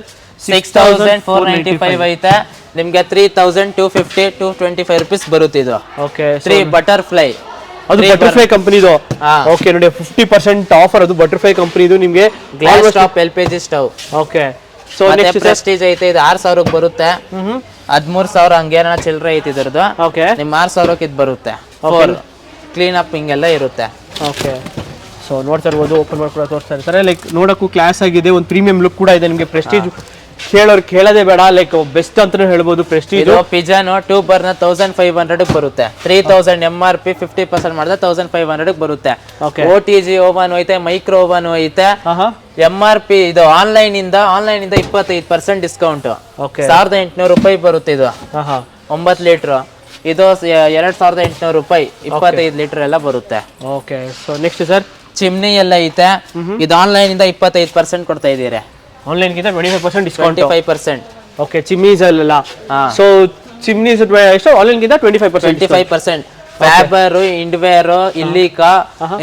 6,495 ಐತೆ. ನಿಮ್ಗೆ 3,250 225 rupees ಬರುತ್ತೆ ಇದು. ಓಕೆ, 3 ಬಟರ್ಫ್ಲೈ, ಅದು ಬಟರ್ಫ್ಲೈ ಕಂಪನಿದು. ಓಕೆ, ನೋಡಿ 50% ಆಫರ್, ಅದು ಬಟರ್ಫ್ಲೈ ಕಂಪನಿದು ನಿಮಗೆ. Glass top LPG stove. Okay, so next Prestige ಐತೆ. ಇದು 6,000ಕ್ಕೆ ಬರುತ್ತೆ. 13,000 ಹಂಗೇನ ಚಿಲ್ಲರೆ ಐತಿ ಇದ್ರದ್ದು. ಓಕೆ, ನಿಮ್ಮ 6,000ಕ್ಕೆ ಇದು ಬರುತ್ತೆ. ಕ್ಲೀನ್ ಅಪ್ ಹಿಂಗೆಲ್ಲ ಇರುತ್ತೆ. ಓಕೆ, ಸೊ ನೋಡ್ತಾ ಇರ್ಬೋದು, ಓಪನ್ ಮಾಡ್ಕೊಂಡು ತೋರಿಸ್ತಾ ಇರ್ತಾರೆ. ಲೈಕ್ ನೋಡೋಕ್ಕೂ ಕ್ಲಾಸ್ ಆಗಿದೆ, ಒಂದು ಪ್ರೀಮಿಯಂ ಲುಕ್ ಕೂಡ ಇದೆ ನಿಮಗೆ. ಪ್ರೆಸ್ಟೀಜ್ ಕೇಳೋದೇ ಬೇಡ, ಲೈಕ್ ಬೆಸ್ಟ್ ಅಂತಾನೆ ಹೇಳ್ಬೋದು ಪ್ರೆಸ್ಟೀಜ್. ಪಿಜಾನು 2 ಬರ್ನರ್ 1,500 ಬರುತ್ತೆ. 3,000 MRP 50% ಮಾಡಿದ್ರೆ 1,500 ಬರುತ್ತೆ. OTG ಓವನ್ ಐತೆ, ಮೈಕ್ರೋ ಓವನ್ ಐತೆ. MRP ಇದು ಆನ್ಲೈನ್ ಇಂದ 25% ಡಿಸ್ಕೌಂಟ್. 1,800 ರೂಪಾಯಿ ಬರುತ್ತೆ ಇದು. 9 ಲೀಟರ್ ಇದು 2,800 ರೂಪಾಯಿ. 25 ಲೀಟರ್ ಎಲ್ಲ ಬರುತ್ತೆ. Okay, so next sir chimney ಎಲ್ಲ ಐತೆ. ಇದು ಆನ್ಲೈನ್ ಇಂದ 25% ಕೊಡ್ತಾ ಇದ್ದೀರಿ. ಆನ್ಲೈನ್ಗಿಂತ 25% ಡಿಸ್ಕೌಂಟ್. 25%. ಓಕೆ, ಚಿಮ್ನೀಸ್ ಅಲ್ಲ. ಸೊ ಚಿಮ್ನೀಸ್ ಎಷ್ಟು? ಆನ್ಲೈನ್ಗಿಂತ 25%. ಫ್ಯಾಬರ್, ಇಂಡ್ವೇರ್, ಇಲ್ಲಿಕಾ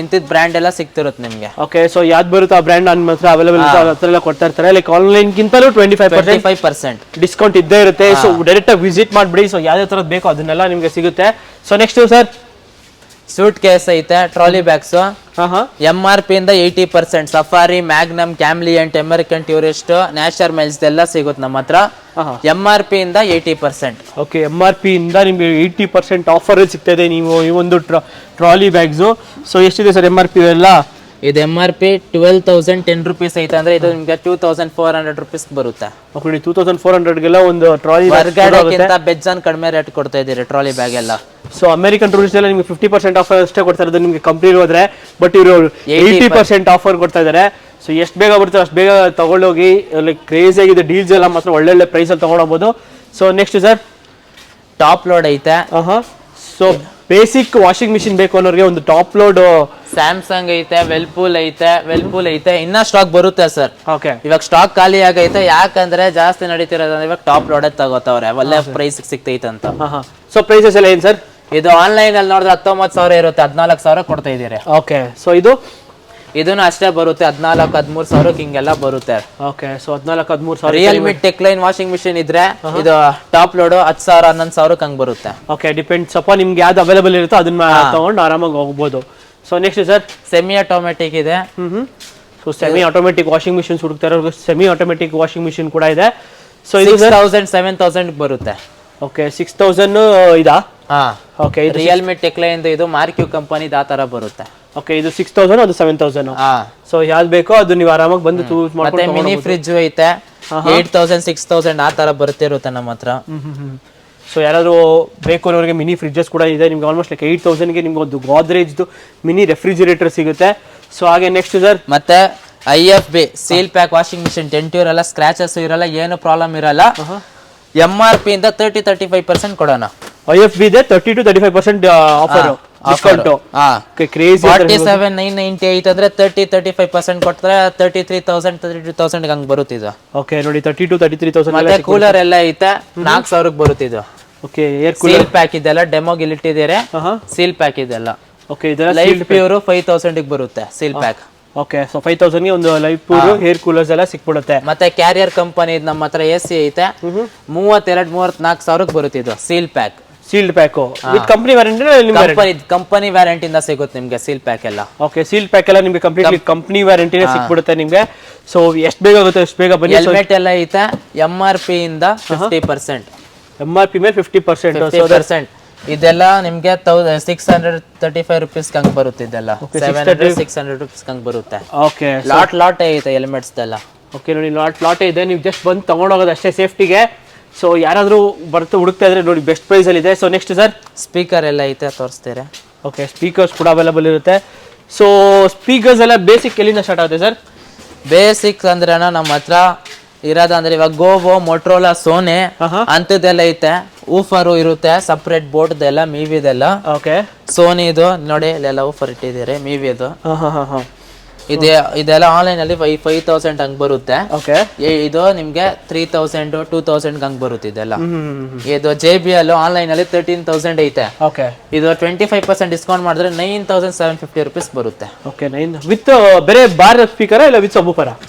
ಇಂತಿದ್ ಬ್ರ್ಯಾಂಡ್ ಎಲ್ಲ ಸಿಗ್ತಿರುತ್ತೆ ನಿಮ್ಗೆ. ಓಕೆ, ಸೊ ಯಾವ್ದು ಬರುತ್ತೆ ಆ ಬ್ರ್ಯಾಂಡ್ ನನ್ನ ಹತ್ರ ಅವೈಲೇಬಲ್ ಎಲ್ಲ ಕೊಡ್ತಾ ಇರ್ತಾರೆ. ಲೈಕ್ ಆನ್ಲೈನ್ಗಿಂತಲೂ 25% ಡಿಸ್ಕೌಂಟ್ ಇದ್ದೇ ಇರುತ್ತೆ. ಸೊ ಡೈರೆಕ್ಟ್ ಆಗಿ ವಿಸಿಟ್ ಮಾಡ್ಬಿಡಿ. ಸೊ ಯಾವ್ದೇ ತರದ್ ಬೇಕೋ ಅದನ್ನೆಲ್ಲ ನಿಮ್ಗೆ ಸಿಗುತ್ತೆ. So next sir suitcase ಐತೆ, ಟ್ರಾಲಿ ಬ್ಯಾಗ್ಸ್ ಹಾ ಹಾ MRP ಇಂದ 80%. Safari, Magnum, Kamiliant, American Tourister, National Miles ಎಲ್ಲ ಸಿಗುತ್ತೆ ನಮ್ಮ ಹತ್ರ. MRP ಇಂದ 80%. ಓಕೆ, MRP ಇಂದ ನಿಮಗೆ 80% ಆಫರ್ ಸಿಗ್ತಾ ಇದೆ. ನೀವು ಈ ಒಂದು ಟ್ರಾಲಿ ಬ್ಯಾಗ್ಸು. ಸೊ ಎಷ್ಟಿದೆ ಸರ್ MRP ಎಲ್ಲ? ಇದು MRP 12,010 rupees ಐತೆ ಅಂದ್ರೆ ಇದು ನಿಮ್ಗೆ 2,400 rupees ಬರುತ್ತೆ. ಓಕೆ, 2,400ಗೆಲ್ಲ ಒಂದು ಟ್ರಾಲಿ ಹೊರಗಡೆಗಿಂತ ಬೆಜ್ಜಾನ್ ಕಡಿಮೆ ರೇಟ್ ಕೊಡ್ತಾ ಇದ್ದೀರಿ ಟ್ರಾಲಿ ಬ್ಯಾಗ್ ಎಲ್ಲ. ಸೊ ಅಮೆರಿಕನ್ ಟೂರಿಸ್ಟ್ ಎಲ್ಲ ನಿಮಗೆ 50% ಆಫರ್ ಅಷ್ಟೇ ಕೊಡ್ತಾ ಇರೋದು ನಿಮಗೆ ಕಂಪ್ನಿ ಹೋದ್ರೆ. ಬಟ್ ಇವರು 80% ಆಫರ್ ಕೊಡ್ತಾ ಇದ್ದಾರೆ. ಸೊ ಎಷ್ಟು ಬೇಗ ಬರುತ್ತೆ ಅಷ್ಟು ಬೇಗ ತಗೊಂಡೋಗಿ. ಲೈಕ್ ಕ್ರೇಜಿ ಆಗಿದೆ ಡೀಲ್ಸ್ ಎಲ್ಲ ಮಾತ್ರ ಒಳ್ಳೊಳ್ಳೆ ಪ್ರೈಸಲ್ಲಿ ತಗೊಂಡೋಗ್ಬೋದು. So next sir top load ಐತೆ. ಸೊ ಬೇಸಿಕ್ ವಾಷಿಂಗ್ ಮಿಷಿನ್ ಬೇಕು ಅನ್ನೋರಿಗೆ ಒಂದು ಟಾಪ್ ಲೋಡ್ ಸ್ಯಾಮ್ಸಂಗ್ ಐತೆ, ವೆಲ್ಪೂಲ್ ಐತೆ. ಇನ್ನ ಸ್ಟಾಕ್ ಬರುತ್ತೆ ಸರ್. ಓಕೆ, ಇವಾಗ ಸ್ಟಾಕ್ ಖಾಲಿ ಆಗೈತೆ. ಯಾಕಂದ್ರೆ ಜಾಸ್ತಿ ನಡೀತಿರೋದಂದ್ರೆ ಇವಾಗ ಟಾಪ್ ಲೋಡ್ ತಗೋತಾವ್ರೆ, ಒಳ್ಳೆ ಪ್ರೈಸ್ ಸಿಗ್ತೈತೆ ಅಂತ. ಸೊ ಪ್ರೈಸಸ್ ಎಲ್ಲ ಏನ್ ಸರ್? ಇದು ಆನ್ಲೈನ್ ಅಲ್ಲಿ ನೋಡಿದ್ರೆ 19,000 ಇರುತ್ತೆ, 14,000 ಕೊಡ್ತಾ ಇದೀರಿ. ಓಕೆ, ಸೊ ಇದನ್ನು ಅಷ್ಟೇ ಬರುತ್ತೆ, 14,000-13,000 ಹಿಂಗೆಲ್ಲ ಬರುತ್ತೆ. Okay, so 14,000-13,000. Realme Techline washing machine ಇದ್ರೆ ಇದು ಟಾಪ್ ಲೋಡ್ 10,000-11,000 ಹಂಗ್ ಬರುತ್ತೆ. ಓಕೆ, ಡಿಪೆಂಡ್ಸ್ ಅಪ್ಪ ನಿಮ್ಗೆ ಯಾವ್ದು ಅವೈಲೇಬಲ್ ಇರುತ್ತೋ ಅದನ್ನ ತಗೊಂಡು ಆರಾಮಾಗಿ ಹೋಗ್ಬೋದು. So next sir semi automatic ಇದೆ. So semi automatic washing machine ಹುಡುಕ್ತಾ ಇರೋ ಸೆಮಿ ಆಟೋಮೆಟಿಕ್ ವಾಷಿಂಗ್ ಮಿಷಿನ್ ಕೂಡ ಇದೆ. ಸೊ ಇದು 6,000-7,000 ಬರುತ್ತೆ. ಓಕೆ, 6,000 ಇದಾ? ಓಕೆ, ರಿಯಲ್ಮಿ ಟೆಕ್ಲೈನ್ ಇದು ಮಾರ್ಕ್ಯೂ ಕಂಪನಿ ಆ ತರ ಬರುತ್ತೆ. ಓಕೆ, ಇದು 6,000 ಅದು 7,000. ಸೊ ಯಾವ್ದು ಬೇಕೋ ಅದು ನೀವು ಆರಾಮಾಗಿ ಬಂದು ಚೂಸ್ ಮತ್ತೆ ಮಿನಿ ಫ್ರಿಜ್ ಐತೆ, 8,000-6,000 ಆ ತರ ಬರ್ತಿರುತ್ತೆ ನಮ್ಮ ಹತ್ರ. ಸೊ ಯಾರಾದರೂ ಬೇಕು ಅನ್ನೋರಿಗೆ ಮಿನಿ ಫ್ರಿಡ್ಜಸ್ ಕೂಡ ಇದೆ. ನಿಮ್ಗೆ ಆಲ್ಮೋಸ್ಟ್ ಲೈಕ್ 8,000ಗೆ ನಿಮ್ಗೆ ಒಂದು ಗೋದ್ರೇಜ್ದು ಮಿನಿ ರೆಫ್ರಿಜಿರೇಟರ್ ಸಿಗುತ್ತೆ. ಸೊ ಹಾಗೆ ನೆಕ್ಸ್ಟ್ ಸರ್ ಮತ್ತೆ IFB seal pack washing machine, dent ಇರಲ್ಲ, ಸ್ಕ್ರಾಚಸ್ ಇರಲ್ಲ, ಏನು ಪ್ರಾಬ್ಲಮ್ ಇರಲ್ಲ. MRP ಇಂದ 30-35% ಕೊಡೋಣ. IFB ಇದೆ 30-35% ಆಫರ್ ಡಿಸ್ಕೌಂಟ್. ಕ್ರೇಜಿ 47,990 ಐತಂದ್ರೆ 30-35% ಕೊಡ್ತಾರೆ. 33,000-32,000 ಹಂಗ್ ಬರುತ್ತಿದ್ದು. ಓಕೆ, ನೋಡಿ 32,000-33,000. ಮತ್ತೆ ಕೂಲರ್ ಎಲ್ಲ ಐತೆ, 4,000 ಬರುತ್ತಿದ್ದು. ಓಕೆ, ಏರ್ ಸೀಲ್ ಪ್ಯಾಕ್ ಇದೆಲ್ಲ ಡೆಮೋಗೆ ಇಟ್ಟಿದ್ದೀರಿ. ಸೀಲ್ ಪ್ಯಾಕ್ ಇದೆಲ್ಲ. ಓಕೆ, ಇದೆಲ್ಲ ಲೈಫ್ ಪ್ಯೂರ್ 5,000 ಬರುತ್ತೆ ಸೀಲ್ ಪ್ಯಾಕ್. ಓಕೆ, ಸೊ 5,000ಗೆ ಒಂದು ಲೈಫ್ ಪ್ಯೂರ್ ಏರ್ ಕೂಲರ್ಸ್ ಎಲ್ಲ ಸಿಕ್ಬಿಡುತ್ತೆ. ಮತ್ತೆ ಕ್ಯಾರಿಯರ್ ಕಂಪನಿ ನಮ್ಮ ಹತ್ರ AC ಐತೆ, 32,000-34,000 ಬರುತ್ತಿದ್ದು seal pack. Sealed pack with company warranty? Company warranty ಇಂದ ಸಿಗುತ್ತೆ ನಿಮ್ಗೆ ಸೀಲ್ ಪ್ಯಾಕ್ ಎಲ್ಲ. ಓಕೆ, ಸೀಲ್ ಪ್ಯಾಕ್ ಎಲ್ಲ ನಿಮ್ಗೆ ಕಂಪ್ಲೀಟ್ಲಿ ಕಂಪನಿ ವ್ಯಾರಂಟಿನೇ ಸಿಕ್ಬಿಡುತ್ತೆ ನಿಮ್ಗೆ. ಸೊ ಎಷ್ಟು ಬೇಗ ಆಗುತ್ತೆ ಅಷ್ಟು ಬೇಗ ಬನ್ನಿ. ಹೆಲ್ಮೆಟ್ ಎಲ್ಲ ಐತೆ, MRP ಇಂದ 50%. MRP ಮೇಲೆ 50%. ಇದೆಲ್ಲ ನಿಮ್ಗೆ 635 rupees ಹಂಗ್ ಬರುತ್ತೆ. ಇದೆಲ್ಲ 700-600 rupees ಹಂಗ್ ಬರುತ್ತೆ. ಓಕೆ, ಲಾಟ್ ಐತೆ ಹೆಲ್ಮೆಟ್ಸ್ ಎಲ್ಲ. ಓಕೆ, ನೋಡಿ ಲಾಟ್ ಇದೆ. ನೀವು ಜಸ್ಟ್ ಬಂದು ತಗೊಂಡೋಗೋದು ಅಷ್ಟೇ ಸೇಫ್ಟಿಗೆ. ಸೊ ಯಾರಾದರೂ ಹುಡುಕ್ತಾ ಇದ್ರೆ ನೋಡಿ ಬೆಸ್ಟ್ ಪ್ರೈಸ್ ಅಲ್ಲಿ ಇದೆ. ಸೊ ನೆಕ್ಸ್ಟ್ ಸರ್ ಸ್ಪೀಕರ್ ಎಲ್ಲ ಐತೆ, ತೋರಿಸ್ತೀರಾ? ಓಕೆ, ಸ್ಪೀಕರ್ಸ್ ಕೂಡ ಅವೈಲೇಬಲ್ ಇರುತ್ತೆ. ಸೊ ಸ್ಪೀಕರ್ಸ್ ಎಲ್ಲ ಬೇಸಿಕ್ ಎಲ್ಲಿಂದ ಸ್ಟಾರ್ಟ್ ಆಗುತ್ತೆ ಸರ್? ಬೇಸಿಕ್ ಅಂದ್ರೆ ನಮ್ಮ ಹತ್ರ ಇರೋದಂದ್ರೆ ಇವಾಗ ಗೋವೋ, ಮೊಟ್ರೋಲಾ, ಸೋನೆ ಅಂತದೆಲ್ಲ ಐತೆ. ಊಫರು ಇರುತ್ತೆ, ಸಪ್ರೇಟ್ ಬೋರ್ಡ್ದೆಲ್ಲ, ಮೀವಿದೆಲ್ಲ. ಓಕೆ, ಸೋನಿದು ನೋಡಿ ಇಲ್ಲೆಲ್ಲ ಊಫರ್ ಇಟ್ಟಿದ್ದೀರಿ, ಮೀವಿದು. ಇದೆಲ್ಲ ಆನ್ಲೈನ್ ಅಲ್ಲಿ 5,000 ಹಂಗ್ ಬರುತ್ತೆ. ಓಕೆ, ಇದು ನಿಮ್ಗೆ 3,000-2,000 ಹಂಗ್ ಬರುತ್ತೆ. ಇದೆಲ್ಲ ಇದು JBL ಆನ್ಲೈನ್ ಅಲ್ಲಿ 13,000 ಐತೆ. ಓಕೆ, ಇದು 25% ಡಿಸ್ಕೌಂಟ್ ಮಾಡಿದ್ರೆ 9,750 rupees ಬರುತ್ತೆ. ಓಕೆ, ವಿತ್ ಬೇರೆ ಬಾರ್ ಸ್ಪೀಕರ್ ಇಲ್ಲ ವಿತ್ ಸಬ್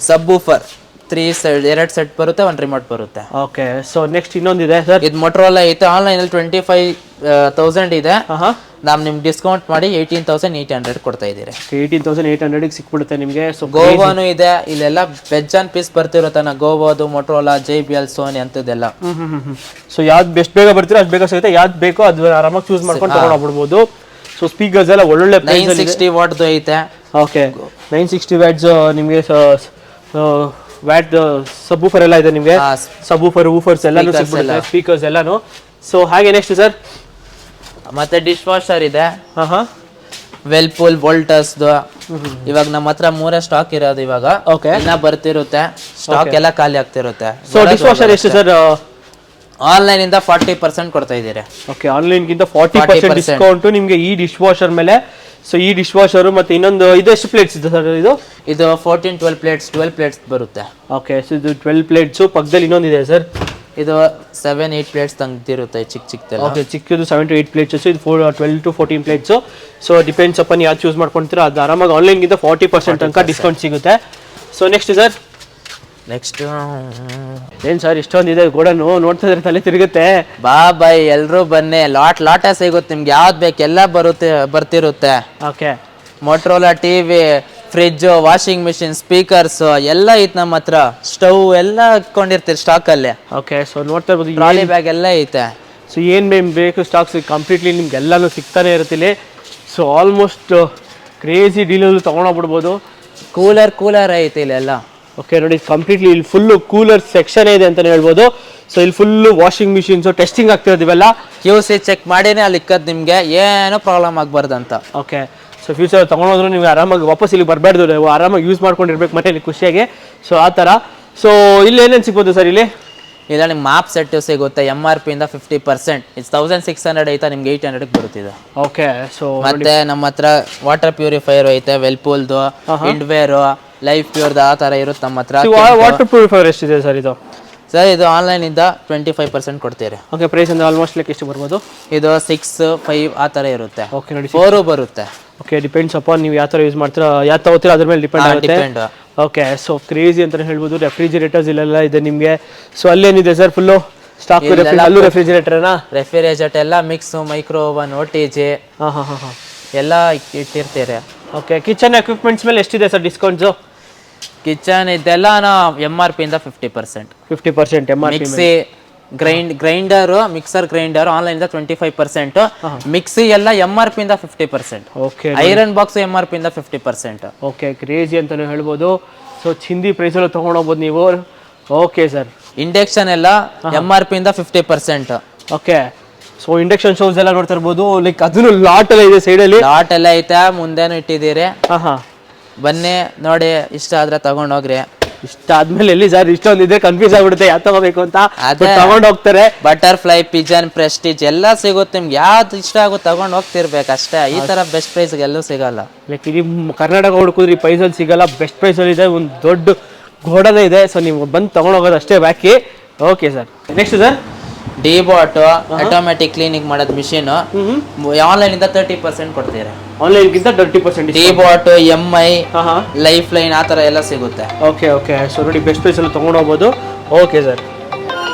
ಊಫರ್? 2 ಸೆಟ್ ಬರುತ್ತೆ, 1 ರಿಮೋಟ್ ಬರುತ್ತೆ. ಓಕೆ, ಸೊ ನೆಕ್ಸ್ಟ್ ಇನ್ನೊಂದಿದೆ ಸರ್. ಇದು ಮೊಟ್ರೋಲಾ ಐತೆ, ಆನ್ಲೈನ್ ಅಲ್ಲಿ 25,000 ಇದೆ. ನಿಮ್ಗೆ ಡಿಸ್ಕೌಂಟ್ ಮಾಡಿ 18,800 ಕೊಡ್ತಾ ಇದ್ದೀರಿ. 18,800 ಸಿಕ್ಬಿಡುತ್ತೆ ನಿಮಗೆ. ಸೊ ಗೋವಾನು ಇದೆ, ಇಲ್ಲೆಲ್ಲ ಬೆಜ್ಜಾನ್ ಪೀಸ್ ಬರ್ತಿರುತ್ತಾನ, ಗೋವಾದು, ಮೊಟ್ರೋಲಾ, JBL, ಸೋನಿ ಅಂತದೆಲ್ಲ. ಸೊ ಯಾವ್ದು ಬೆಸ್ಟ್ ಬೇಗ ಬರ್ತೀರೋ ಅಷ್ಟು ಬೇಗ ಸಿಗುತ್ತೆ. ಯಾವ್ದು ಬೇಕೋ ಅದು ಆರಾಮಾಗಿ ಚೂಸ್ ಮಾಡ್ಕೊಂಡು ತಗೊಂಡೋಗ್ಬಿಡ್ಬೋದು. ಸೊ ಸ್ಪೀಕರ್ಸ್ ಎಲ್ಲ ಒಳ್ಳೊಳ್ಳೆ 960 ವಾಟ್ ಐತೆ. ಓಕೆ, 960 ವ್ಯಾಟ್ಸ್ ನಿಮಗೆ ವ್ಯಾಟ್ ಸಬ್ ಊಫರ್ ಎಲ್ಲ ಇದೆ ನಿಮಗೆ. ಸಬ್ ಊಫರ್, ಊಫರ್ಸ್ ಎಲ್ಲಾನು ಸಿಕ್ಬಿಡುತ್ತೆ, ಸ್ಪೀಕರ್ಸ್ ಎಲ್ಲಾನು. ಸೊ ಹಾಗೆ ನೆಕ್ಸ್ಟ್ ಸರ್ ಮತ್ತೆ ಡಿಶ್ ವಾಷರ್ ಇದೆ, ವೆಲ್ಪೂಲ್, ವೋಲ್ಟಸ್ದು. ಇವಾಗ ನಮ್ಮ ಹತ್ರ 3 ಸ್ಟಾಕ್ ಇರೋದು ಇವಾಗ. ಇನ್ನ ಬರ್ತಿರುತ್ತೆ, ಸ್ಟಾಕ್ ಎಲ್ಲ ಖಾಲಿ ಆಗ್ತಿರುತ್ತೆ. ಸೊ ಡಿಶ್ ವಾಷರ್ ಎಷ್ಟು ಸರ್? ಆನ್ಲೈನ್ ಇಂದ 40% ಕೊಡ್ತಾ ಇದ್ದೀರಿ. ಓಕೆ, ಆನ್ಲೈನ್ ಗಿಂತ 40% ಡಿಸ್ಕೌಂಟ್ ನಿಮಗೆ ಈ ಡಿಶ್ ವಾಷರ್ ಮೇಲೆ. ಸೊ ಈ ಡಿಶ್ ವಾಷರ್ ಮತ್ತೆ ಇನ್ನೊಂದು ಇದು ಎಷ್ಟು ಪ್ಲೇಟ್ಸ್ ಇದೆ ಸರ್? ಇದು 14-12 ಪ್ಲೇಟ್ಸ್, 12 ಪ್ಲೇಟ್ಸ್ ಬರುತ್ತೆ. ಓಕೆ, ಸೊ ಇದು 12 ಪ್ಲೇಟ್ಸ್. ಪಕ್ಕದಲ್ಲಿ ಇನ್ನೊಂದಿದೆ ಸರ್, ಇದು 7-8 ಪ್ಲೇಟ್ಸ್ ತಂದಿರುತ್ತೆ, ಚಿಕ್ಕದೆಲ್ಲ. ಓಕೆ, ಚಿಕ್ಕದು 7-8 ಪ್ಲೇಟ್ಸ್. ಇದು 12-14 ಪ್ಲೇಟ್ಸ್. ಸೊ ಡಿಪೆಂಡ್ಸ್ ಅಪ್ಪ ನೀವು ಯಾವ್ದು ಚೂಸ್ ಮಾಡ್ಕೊಂತೀರಾ ಅದು ಆರಾಮಾಗಿ ಆನ್ಲೈನ್ ಗಿಂತ 40% ತನಕ ಡಿಸ್ಕೌಂಟ್ ಸಿಗುತ್ತೆ. ಸೊ ನೆಕ್ಸ್ಟ್ ಸರ್ ನೆಕ್ಸ್ಟ್ ಏನು ಸರ್ ಇಷ್ಟೊಂದು ಇದೆ ಗೋಡನ್ನು ನೋಡ್ತಾ ಇದ್ರೆ ತಲೆ ತಿರುಗುತ್ತೆ. ಬಾ ಬಾಯ್ ಎಲ್ರೂ ಬನ್ನಿ, ಲಾಟೇ ಸಿಗುತ್ತೆ ನಿಮ್ಗೆ ಯಾವ್ದು ಬೇಕು ಎಲ್ಲ ಬರ್ತಿರುತ್ತೆ. Okay, Motorola TV, fridge, washing machine, speakers ಎಲ್ಲ ಐತೆ ನಮ್ಮ ಹತ್ರ. ಸ್ಟವ್ ಎಲ್ಲ ಇಟ್ಕೊಂಡಿರ್ತೀರಿ ಸ್ಟಾಕಲ್ಲಿ. ಓಕೆ, ಸೊ ನೋಡ್ತಾ ಇರ್ಬೋದು ಟ್ರಾಲಿ ಬ್ಯಾಗ್ ಎಲ್ಲ ಐತೆ. ಸೊ ಏನು ಬೇಕು ಸ್ಟಾಕ್ಸ್ ಕಂಪ್ಲೀಟ್ಲಿ ನಿಮ್ಗೆಲ್ಲನೂ ಸಿಗ್ತಾನೆ ಇರುತ್ತಿಲ್ಲ. ಸೊ ಆಲ್ಮೋಸ್ಟ್ ಕ್ರೇಜಿ ಡೀಲಲ್ಲಿ ತೊಗೊಂಡೋಗ್ಬಿಡ್ಬೋದು. ಕೂಲರ್ ಐತೆ ಇಲ್ಲೆಲ್ಲ. ಓಕೆ ನೋಡಿ, ಕಂಪ್ಲೀಟ್ಲಿ ಇಲ್ಲಿ ಫುಲ್ಲು ಕೂಲರ್ ಸೆಕ್ಷನ್ ಇದೆ ಅಂತಲೇ ಹೇಳ್ಬೋದು. ಸೊ ಇಲ್ಲಿ ಫುಲ್ಲು ವಾಷಿಂಗ್ ಮಿಷಿನ್ಸು ಟೆಸ್ಟಿಂಗ್ ಆಗ್ತಿರೋದು ಇವೆಲ್ಲ. QC ಚೆಕ್ ಮಾಡಿನೇ ಅಲ್ಲಿ ಇಕ್ಕದ್ದು, ನಿಮಗೆ ಏನೂ ಪ್ರಾಬ್ಲಮ್ ಆಗಬಾರ್ದಂತ. ಓಕೆ, ಸೊ ಫ್ಯೂಚರ್ ತೊಗೊಂಡೋದ್ರು ನೀವು ಆರಾಮಾಗಿ ವಾಪಸ್ ಇಲ್ಲಿ ಬರಬಾರ್ದು, ನೀವು ಆರಾಮಾಗಿ ಯೂಸ್ ಮಾಡ್ಕೊಂಡಿರ್ಬೇಕು ಮನೇಲಿ ಖುಷಿಯಾಗಿ. ಸೊ ಆ ಥರ. ಸೊ ಇಲ್ಲಿ ಏನೇನು ಸಿಗ್ಬೋದು ಸರ್ ಇಲ್ಲಿ? ಇಲ್ಲ ನಿಮ್ಗೆ ಮಾಪ್ ಸೆಟ್ ಸಿಗುತ್ತೆ. MRP ಇಂದ 50%. ಇಟ್ಸ್ 1600 ಐತೆ, ನಿಮ್ಗೆ 800 ಬರುತ್ತಿದೆ. ಓಕೆ, ಸೊ ಮತ್ತೆ ನಮ್ಮ ಹತ್ರ ವಾಟರ್ ಪ್ಯೂರಿಫೈಯರ್ ಐತೆ, ವೆಲ್ಪೂಲ್ದು, ಇಂಡ್ವೇರು, ಲೈಫ್ ಪ್ಯೂರ್ದು ಆ ಥರ ಇರುತ್ತೆ ನಮ್ಮ ಹತ್ರ. ವಾಟರ್ ಪ್ಯೂರಿಫೈಯರ್ ಎಷ್ಟಿದೆ ಸರ್ ಇದು? ಸರ್ ಇದು ಆನ್ಲೈನಿಂದ 25% ಕೊಡ್ತೀರಿ. ಓಕೆ, ಪ್ರೈಸ್ ಅಂದ್ರೆ ಆಲ್ಮೋಸ್ಟ್ ಲೈಕ್ ಎಷ್ಟು ಬರ್ಬೋದು? ಇದು 6, 5 ಆ ಥರ ಇರುತ್ತೆ. ಓಕೆ ನೋಡಿ, 4 ಬರುತ್ತೆ. ಓಕೆ, ಡಿಪೆಂಡ್ಸ್ ಅಪಾನ್ ನೀವು ಯಾವ ಥರ ಯೂಸ್ ಮಾಡ್ತೀರಾ, ಯಾವ ತಗೋತೀರಾ ಅದ್ರ ಮೇಲೆ ಡಿಪೆಂಡ್ ಆಗುತ್ತೆ. ಓಕೆ, ಸೊ ಕ್ರೇಜಿ ಅಂತಲೇ ಹೇಳ್ಬೋದು. ರೆಫ್ರಿಜಿರೇಟರ್ಸ್ ಇಲ್ಲೆಲ್ಲ ಇದೆ ನಿಮಗೆ. ಸೊ ಅಲ್ಲೇನಿದೆ ಸರ್ ಫುಲ್ಲು ಸ್ಟಾಕ್? ಅಲ್ಲೂ ರೆಫ್ರಿಜಿರೇಟರ್ನಾ? ರೆಫ್ರಿಜರೇಟರ್ ಎಲ್ಲ ಮಿಕ್ಸು, ಮೈಕ್ರೋ ಓವನ್, OTG ಎಲ್ಲ ಇಟ್ಟಿರ್ತೀರಿ. ಓಕೆ, ಕಿಚನ್ ಎಕ್ವಿಪ್ಮೆಂಟ್ಸ್ ಮೇಲೆ ಎಷ್ಟಿದೆ ಸರ್ ಡಿಸ್ಕೌಂಟ್ಸು? ಕಿಚನ್ ಇದೆಲ್ಲ MRP ಇಂದ 50%. 50% MRP. Mixie, grinder, mixer grinder online ಇಂದ 25%. ಮಿಕ್ಸಿ ಎಲ್ಲ MRP ಇಂದ 50%. ಓಕೆ, ಐರನ್ ಬಾಕ್ಸ್ MRP ಇಂದ 50%. ಓಕೆ, ಕ್ರೇಜಿ ಅಂತಾನೆ ಹೇಳ್ಬೋದು. ಸೊ ಚಿಂದಿ ಪ್ರೈಸಲ್ಲಿ ತೊಗೊಂಡೋಗ್ಬೋದು ನೀವು. ಓಕೆ ಸರ್, ಇಂಡಕ್ಷನ್ ಎಲ್ಲ MRP ಇಂದ 50%. ಓಕೆ, ಸೊ ಇಂಡಕ್ಷನ್ ಸ್ಟವ್ಸ್ ಎಲ್ಲ ನೋಡ್ತಾ ಇರ್ಬೋದು. ಲೈಕ್ ಅದನ್ನು ಲಾಟ್ ಎಲ್ಲ ಇದೆ ಸೈಡಲ್ಲಿ. ಲಾಟ್ ಎಲ್ಲ ಐತೆ, ಮುಂದೆನೂ ಇಟ್ಟಿದ್ದೀರಿ. ಹಾಂ, ಬನ್ನಿ ನೋಡಿ, ಇಷ್ಟ ಆದ್ರೆ ತಗೊಂಡೋಗ್ರಿ. ಇಷ್ಟ ಆದ್ಮೇಲೆ ಎಲ್ಲಿ ಸರ್ ಇಷ್ಟೊಂದು ಇದೆ, ಕನ್ಫ್ಯೂಸ್ ಆಗ್ಬಿಡುತ್ತೆ ಯಾವ್ದು ತಗೋಬೇಕು ಅಂತ. ತಗೊಂಡು ಹೋಗ್ತಾರೆ. ಬಟರ್ಫ್ಲೈ, ಪಿಜನ್, ಪ್ರೆಸ್ಟೀಜ್ ಎಲ್ಲ ಸಿಗುತ್ತೆ. ನಿಮ್ಗೆ ಯಾವ್ದು ಇಷ್ಟ ಆಗುತ್ತೆ ತಗೊಂಡು ಹೋಗ್ತಿರ್ಬೇಕು ಅಷ್ಟೇ. ಈ ತರ ಬೆಸ್ಟ್ ಪ್ರೈಸ್ಗೆ ಎಲ್ಲೂ ಸಿಗಲ್ಲ. ಲೈಕ್ ಇಲ್ಲಿ ಕರ್ನಾಟಕ ಹುಡುಕಿದ್ರಿ ಪ್ರೈಸಲ್ಲಿ ಸಿಗಲ್ಲ, ಬೆಸ್ಟ್ ಪ್ರೈಸಲ್ಲಿ ಇದೆ. ಒಂದು ದೊಡ್ಡ ಗೋಡನೇ ಇದೆ. ಸೊ ನೀವು ಬಂದು ತಗೊಂಡೋಗೋದು ಅಷ್ಟೇ ಬಾಕಿ. Okay sir, next sir Deebot automatic cleaning ಮಾಡೋದು ಮಿಷಿನ್ ಆನ್ಲೈನ್ ಇಂದ 30% ಕೊಡ್ತೀರಾ. ಆನ್ಲೈನ್ ಗಿಂತ 30% ಡಿಬಾಟ್, MI, ಲೈಫ್ ಲೈನ್ ಆ ತರ ಎಲ್ಲ ಸಿಗುತ್ತೆ. ಓಕೆ, ಓಕೆ, ಸೊ ನೋಡಿ ಬೆಸ್ಟ್ ಪ್ರೈಸ್ ಅಲ್ಲಿ ತಗೊಂಡು ಹೋಗ್ಬೋದು. Okay sir.